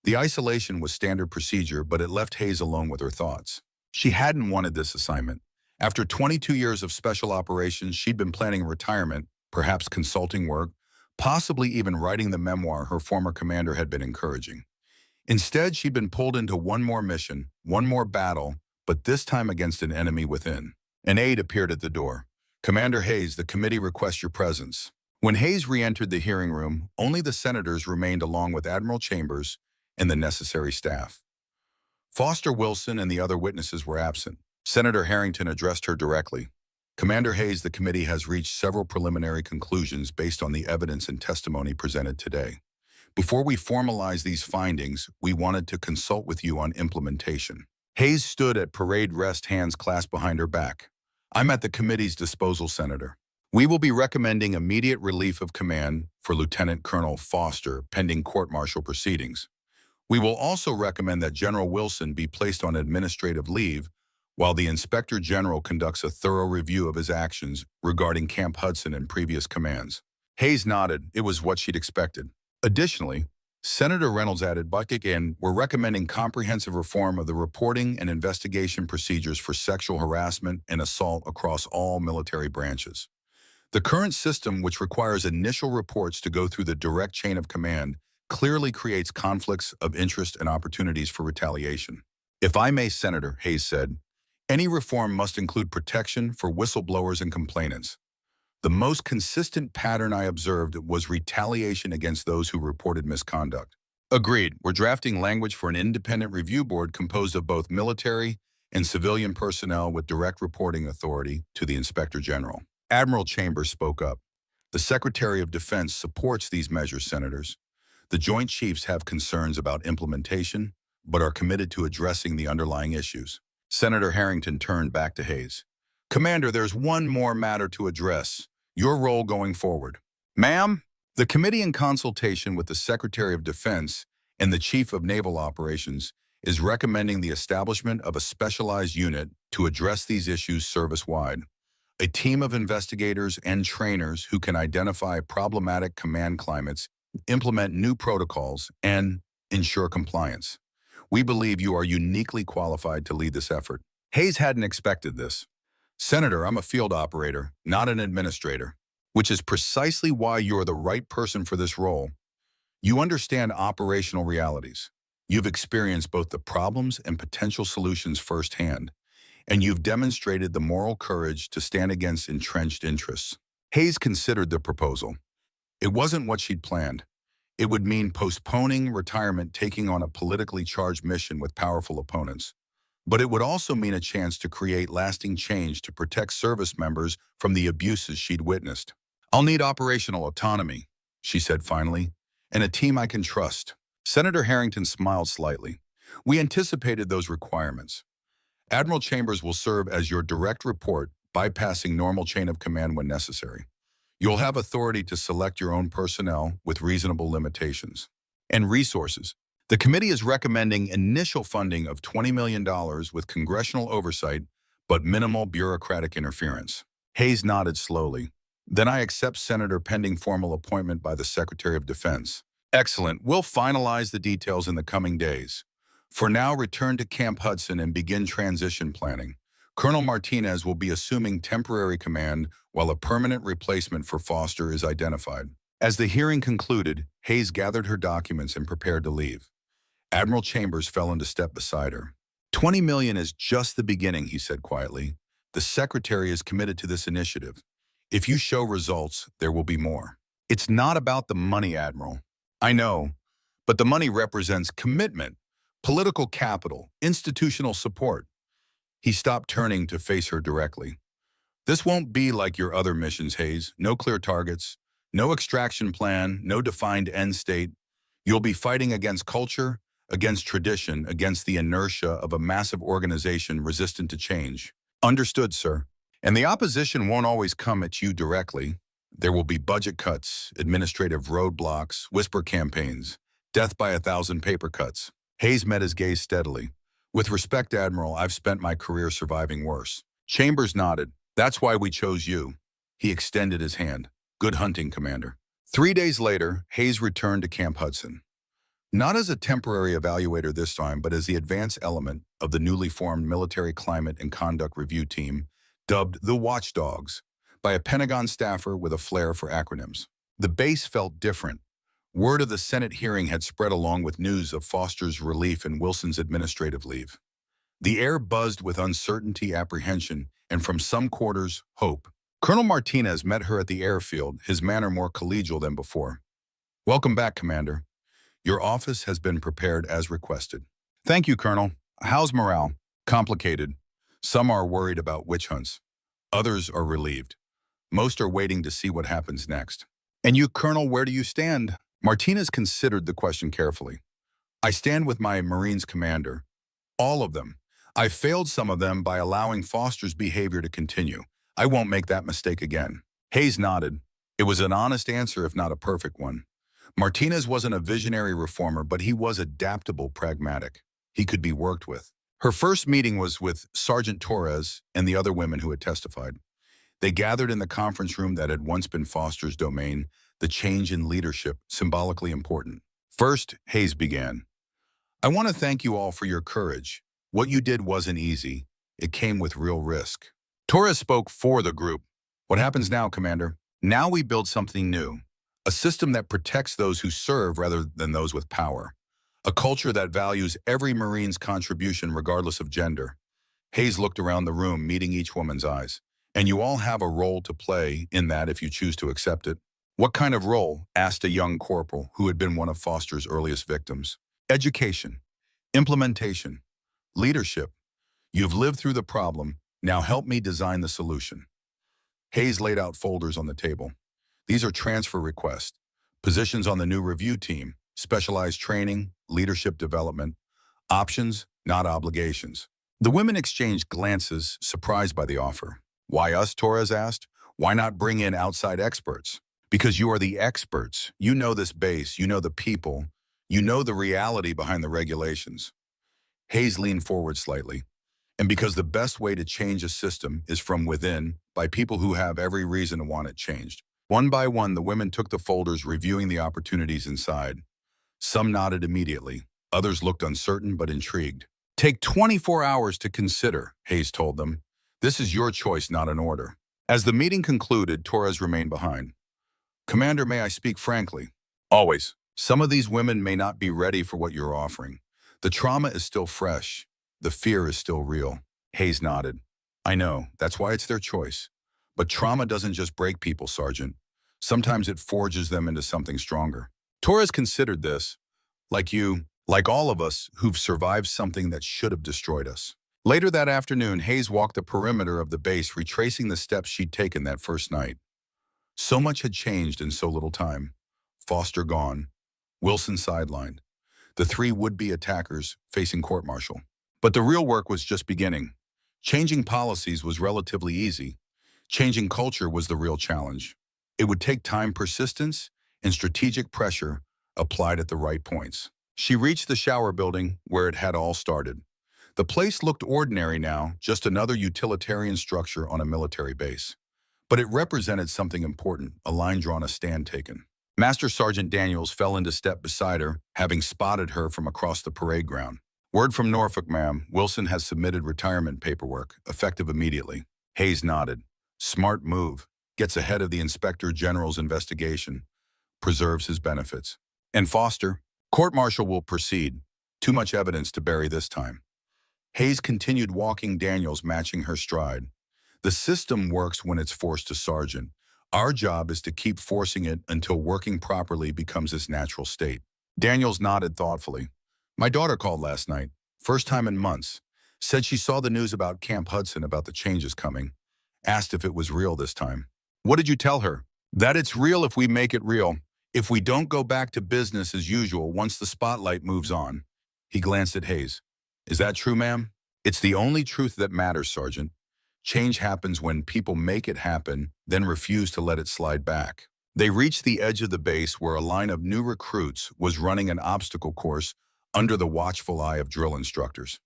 The isolation was standard procedure, but it left Hayes alone with her thoughts. She hadn't wanted this assignment. After 22 years of special operations, she'd been planning retirement, perhaps consulting work, possibly even writing the memoir her former commander had been encouraging. Instead, she'd been pulled into one more mission, one more battle, but this time against an enemy within. An aide appeared at the door. "Commander Hayes, the committee requests your presence." When Hayes re-entered the hearing room, only the senators remained along with Admiral Chambers and the necessary staff. Foster Wilson and the other witnesses were absent. Senator Harrington addressed her directly. "Commander Hayes, the committee has reached several preliminary conclusions based on the evidence and testimony presented today. Before we formalize these findings, we wanted to consult with you on implementation." Hayes stood at parade rest, hands clasped behind her back. "I'm at the committee's disposal, Senator. We will be recommending immediate relief of command for Lieutenant Colonel Foster pending court-martial proceedings. We will also recommend that General Wilson be placed on administrative leave while the Inspector General conducts a thorough review of his actions regarding Camp Hudson and previous commands." Hayes nodded. It was what she'd expected. Additionally, Senator Reynolds added, "But again, we're recommending comprehensive reform of the reporting and investigation procedures for sexual harassment and assault across all military branches. The current system, which requires initial reports to go through the direct chain of command, clearly creates conflicts of interest and opportunities for retaliation." "If I may, Senator," Hayes said, "any reform must include protection for whistleblowers and complainants. The most consistent pattern I observed was retaliation against those who reported misconduct." "Agreed. We're drafting language for an independent review board composed of both military and civilian personnel with direct reporting authority to the Inspector General." Admiral Chambers spoke up. "The Secretary of Defense supports these measures, Senators. The Joint Chiefs have concerns about implementation, but are committed to addressing the underlying issues." Senator Harrington turned back to Hayes. "Commander, there's one more matter to address. Your role going forward." "Ma'am?" "The committee, in consultation with the Secretary of Defense and the Chief of Naval Operations, is recommending the establishment of a specialized unit to address these issues service-wide. A team of investigators and trainers who can identify problematic command climates, implement new protocols, and ensure compliance. We believe you are uniquely qualified to lead this effort." Hayes hadn't expected this. "Senator, I'm a field operator, not an administrator, which is precisely why you're the right person for this role. You understand operational realities. You've experienced both the problems and potential solutions firsthand, and you've demonstrated the moral courage to stand against entrenched interests." Hayes considered the proposal. It wasn't what she'd planned. It would mean postponing retirement, taking on a politically charged mission with powerful opponents. But it would also mean a chance to create lasting change to protect service members from the abuses she'd witnessed. "I'll need operational autonomy," she said finally, "and a team I can trust." Senator Harrington smiled slightly. "We anticipated those requirements. Admiral Chambers will serve as your direct report, bypassing normal chain of command when necessary. You'll have authority to select your own personnel with reasonable limitations. And resources. The committee is recommending initial funding of $20 million with congressional oversight, but minimal bureaucratic interference." Hayes nodded slowly. "Then I accept, Senator, pending formal appointment by the Secretary of Defense." "Excellent. We'll finalize the details in the coming days. For now, return to Camp Hudson and begin transition planning. Colonel Martinez will be assuming temporary command while a permanent replacement for Foster is identified." As the hearing concluded, Hayes gathered her documents and prepared to leave. Admiral Chambers fell into step beside her. "$20 million is just the beginning," he said quietly. "The Secretary is committed to this initiative. If you show results, there will be more." "It's not about the money, Admiral." "I know, but the money represents commitment, political capital, institutional support." He stopped, turning to face her directly. "This won't be like your other missions, Hayes. No clear targets, no extraction plan, no defined end state. You'll be fighting against culture, against tradition, against the inertia of a massive organization resistant to change. Understood, sir. And the opposition won't always come at you directly. There will be budget cuts, administrative roadblocks, whisper campaigns, death by 1,000 paper cuts. Hayes met his gaze steadily. With respect, Admiral, I've spent my career surviving worse. Chambers nodded. That's why we chose you. He extended his hand. Good hunting, Commander. 3 days later, Hayes returned to Camp Hudson. Not as a temporary evaluator this time, but as the advanced element of the newly formed Military Climate and Conduct Review Team, dubbed the Watchdogs, by a Pentagon staffer with a flair for acronyms. The base felt different. Word of the Senate hearing had spread along with news of Foster's relief and Wilson's administrative leave. The air buzzed with uncertainty, apprehension, and from some quarters, hope. Colonel Martinez met her at the airfield, his manner more collegial than before. Welcome back, Commander. Your office has been prepared as requested. Thank you, Colonel. How's morale? Complicated. Some are worried about witch hunts. Others are relieved. Most are waiting to see what happens next. And you, Colonel, where do you stand? Martinez considered the question carefully. I stand with my Marines commander. All of them. I failed some of them by allowing Foster's behavior to continue. I won't make that mistake again. Hayes nodded. It was an honest answer, if not a perfect one. Martinez wasn't a visionary reformer, but he was adaptable, pragmatic. He could be worked with. Her first meeting was with Sergeant Torres and the other women who had testified. They gathered in the conference room that had once been Foster's domain, the change in leadership, symbolically important. First, Hayes began. I want to thank you all for your courage. What you did wasn't easy. It came with real risk. Torres spoke for the group. What happens now, Commander? Now we build something new. A system that protects those who serve rather than those with power. A culture that values every Marine's contribution regardless of gender. Hayes looked around the room, meeting each woman's eyes. And you all have a role to play in that if you choose to accept it. What kind of role? Asked a young corporal who had been one of Foster's earliest victims. Education. Implementation. Leadership. You've lived through the problem. Now help me design the solution. Hayes laid out folders on the table. These are transfer requests, positions on the new review team, specialized training, leadership development, options, not obligations. The women exchanged glances, surprised by the offer. Why us, Torres asked. Why not bring in outside experts? Because you are the experts. You know this base, you know the people, you know the reality behind the regulations. Hayes leaned forward slightly. And because the best way to change a system is from within, by people who have every reason to want it changed. One by one, the women took the folders, reviewing the opportunities inside. Some nodded immediately. Others looked uncertain but intrigued. Take 24 hours to consider, Hayes told them. This is your choice, not an order. As the meeting concluded, Torres remained behind. Commander, may I speak frankly? Always. Some of these women may not be ready for what you're offering. The trauma is still fresh. The fear is still real. Hayes nodded. I know. That's why it's their choice. But trauma doesn't just break people, Sergeant. Sometimes it forges them into something stronger. Torres considered this. Like you, like all of us who've survived something that should have destroyed us. Later that afternoon, Hayes walked the perimeter of the base, retracing the steps she'd taken that first night. So much had changed in so little time. Foster gone. Wilson sidelined. The three would-be attackers facing court-martial. But the real work was just beginning. Changing policies was relatively easy. Changing culture was the real challenge. It would take time, persistence, and strategic pressure applied at the right points. She reached the shower building where it had all started. The place looked ordinary now, just another utilitarian structure on a military base. But it represented something important, a line drawn, a stand taken. Master Sergeant Daniels fell into step beside her, having spotted her from across the parade ground. Word from Norfolk, ma'am. Wilson has submitted retirement paperwork, effective immediately. Hayes nodded. Smart move. Gets ahead of the Inspector General's investigation. Preserves his benefits. And Foster? Court-martial will proceed. Too much evidence to bury this time. Hayes continued walking Daniels, matching her stride. The system works when it's forced to sergeant. Our job is to keep forcing it until working properly becomes its natural state. Daniels nodded thoughtfully. My daughter called last night, first time in months. Said she saw the news about Camp Hudson, about the changes coming. Asked if it was real this time. What did you tell her? That it's real if we make it real. If we don't go back to business as usual once the spotlight moves on. He glanced at Hayes. Is that true, ma'am? It's the only truth that matters, Sergeant. Change happens when people make it happen, then refuse to let it slide back. They reached the edge of the base where a line of new recruits was running an obstacle course under the watchful eye of drill instructors.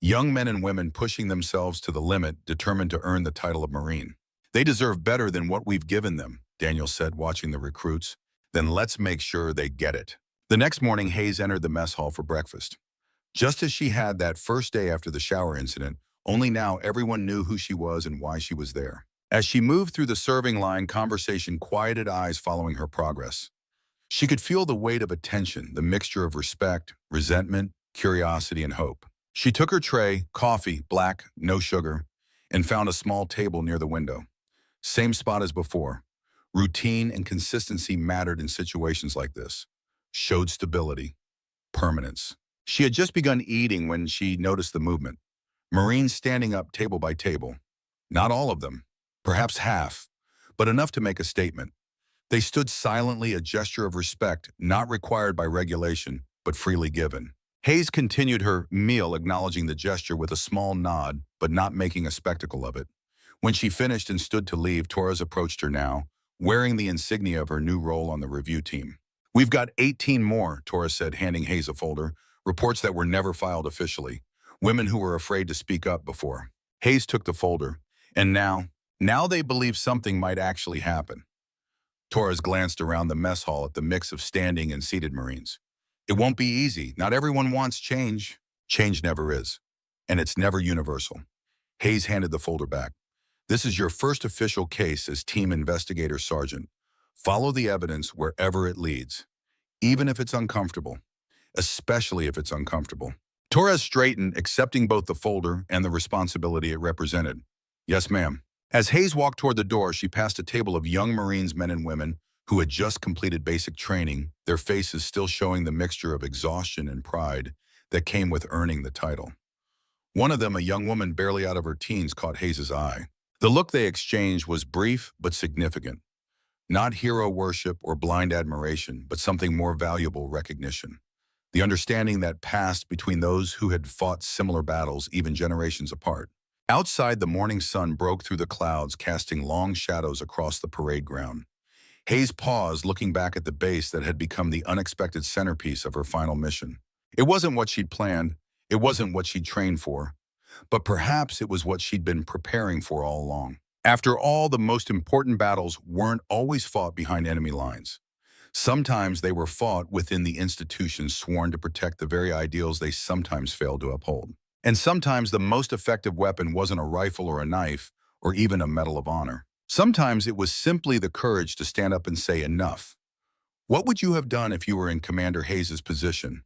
Young men and women pushing themselves to the limit, determined to earn the title of Marine. They deserve better than what we've given them, Daniel said, watching the recruits. Then let's make sure they get it. The next morning, Hayes entered the mess hall for breakfast. Just as she had that first day after the shower incident, only now everyone knew who she was and why she was there. As she moved through the serving line, conversation quieted eyes following her progress. She could feel the weight of attention, the mixture of respect, resentment, curiosity, and hope. She took her tray, coffee, black, no sugar, and found a small table near the window. Same spot as before. Routine and consistency mattered in situations like this. Showed stability, permanence. She had just begun eating when she noticed the movement. Marines standing up table by table. Not all of them, perhaps half, but enough to make a statement. They stood silently, a gesture of respect, not required by regulation, but freely given. Hayes continued her meal, acknowledging the gesture with a small nod, but not making a spectacle of it. When she finished and stood to leave, Torres approached her now, wearing the insignia of her new role on the review team. We've got 18 more, Torres said, handing Hayes a folder, reports that were never filed officially, women who were afraid to speak up before. Hayes took the folder, and now they believe something might actually happen. Torres glanced around the mess hall at the mix of standing and seated Marines. It won't be easy. Not everyone wants change. Change never is. And it's never universal. Hayes handed the folder back. This is your first official case as Team Investigator Sergeant. Follow the evidence wherever it leads, even if it's uncomfortable, especially if it's uncomfortable. Torres straightened, accepting both the folder and the responsibility it represented. Yes, ma'am. As Hayes walked toward the door, she passed a table of young Marines, men and women, who had just completed basic training, their faces still showing the mixture of exhaustion and pride that came with earning the title. One of them, a young woman barely out of her teens, caught Hayes' eye. The look they exchanged was brief but significant. Not hero worship or blind admiration, but something more valuable, recognition. The understanding that passed between those who had fought similar battles even generations apart. Outside, the morning sun broke through the clouds, casting long shadows across the parade ground. Hayes paused, looking back at the base that had become the unexpected centerpiece of her final mission. It wasn't what she'd planned, it wasn't what she'd trained for, but perhaps it was what she'd been preparing for all along. After all, the most important battles weren't always fought behind enemy lines. Sometimes they were fought within the institutions sworn to protect the very ideals they sometimes failed to uphold. And sometimes the most effective weapon wasn't a rifle or a knife, or even a Medal of Honor. Sometimes it was simply the courage to stand up and say enough. What would you have done if you were in Commander Hayes' position?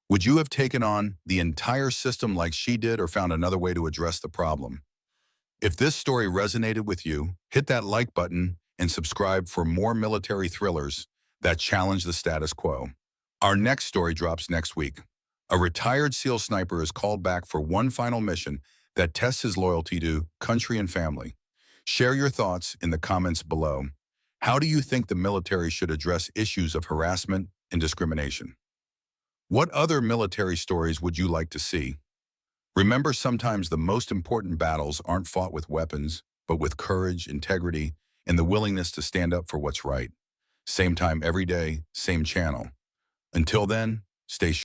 Would you have taken on the entire system like she did, or found another way to address the problem? If this story resonated with you, hit that like button and subscribe for more military thrillers that challenge the status quo. Our next story drops next week. A retired SEAL sniper is called back for one final mission that tests his loyalty to country and family. Share your thoughts in the comments below. How do you think the military should address issues of harassment and discrimination? What other military stories would you like to see? Remember, sometimes the most important battles aren't fought with weapons, but with courage, integrity, and the willingness to stand up for what's right. Same time every day, same channel. Until then, stay sharp.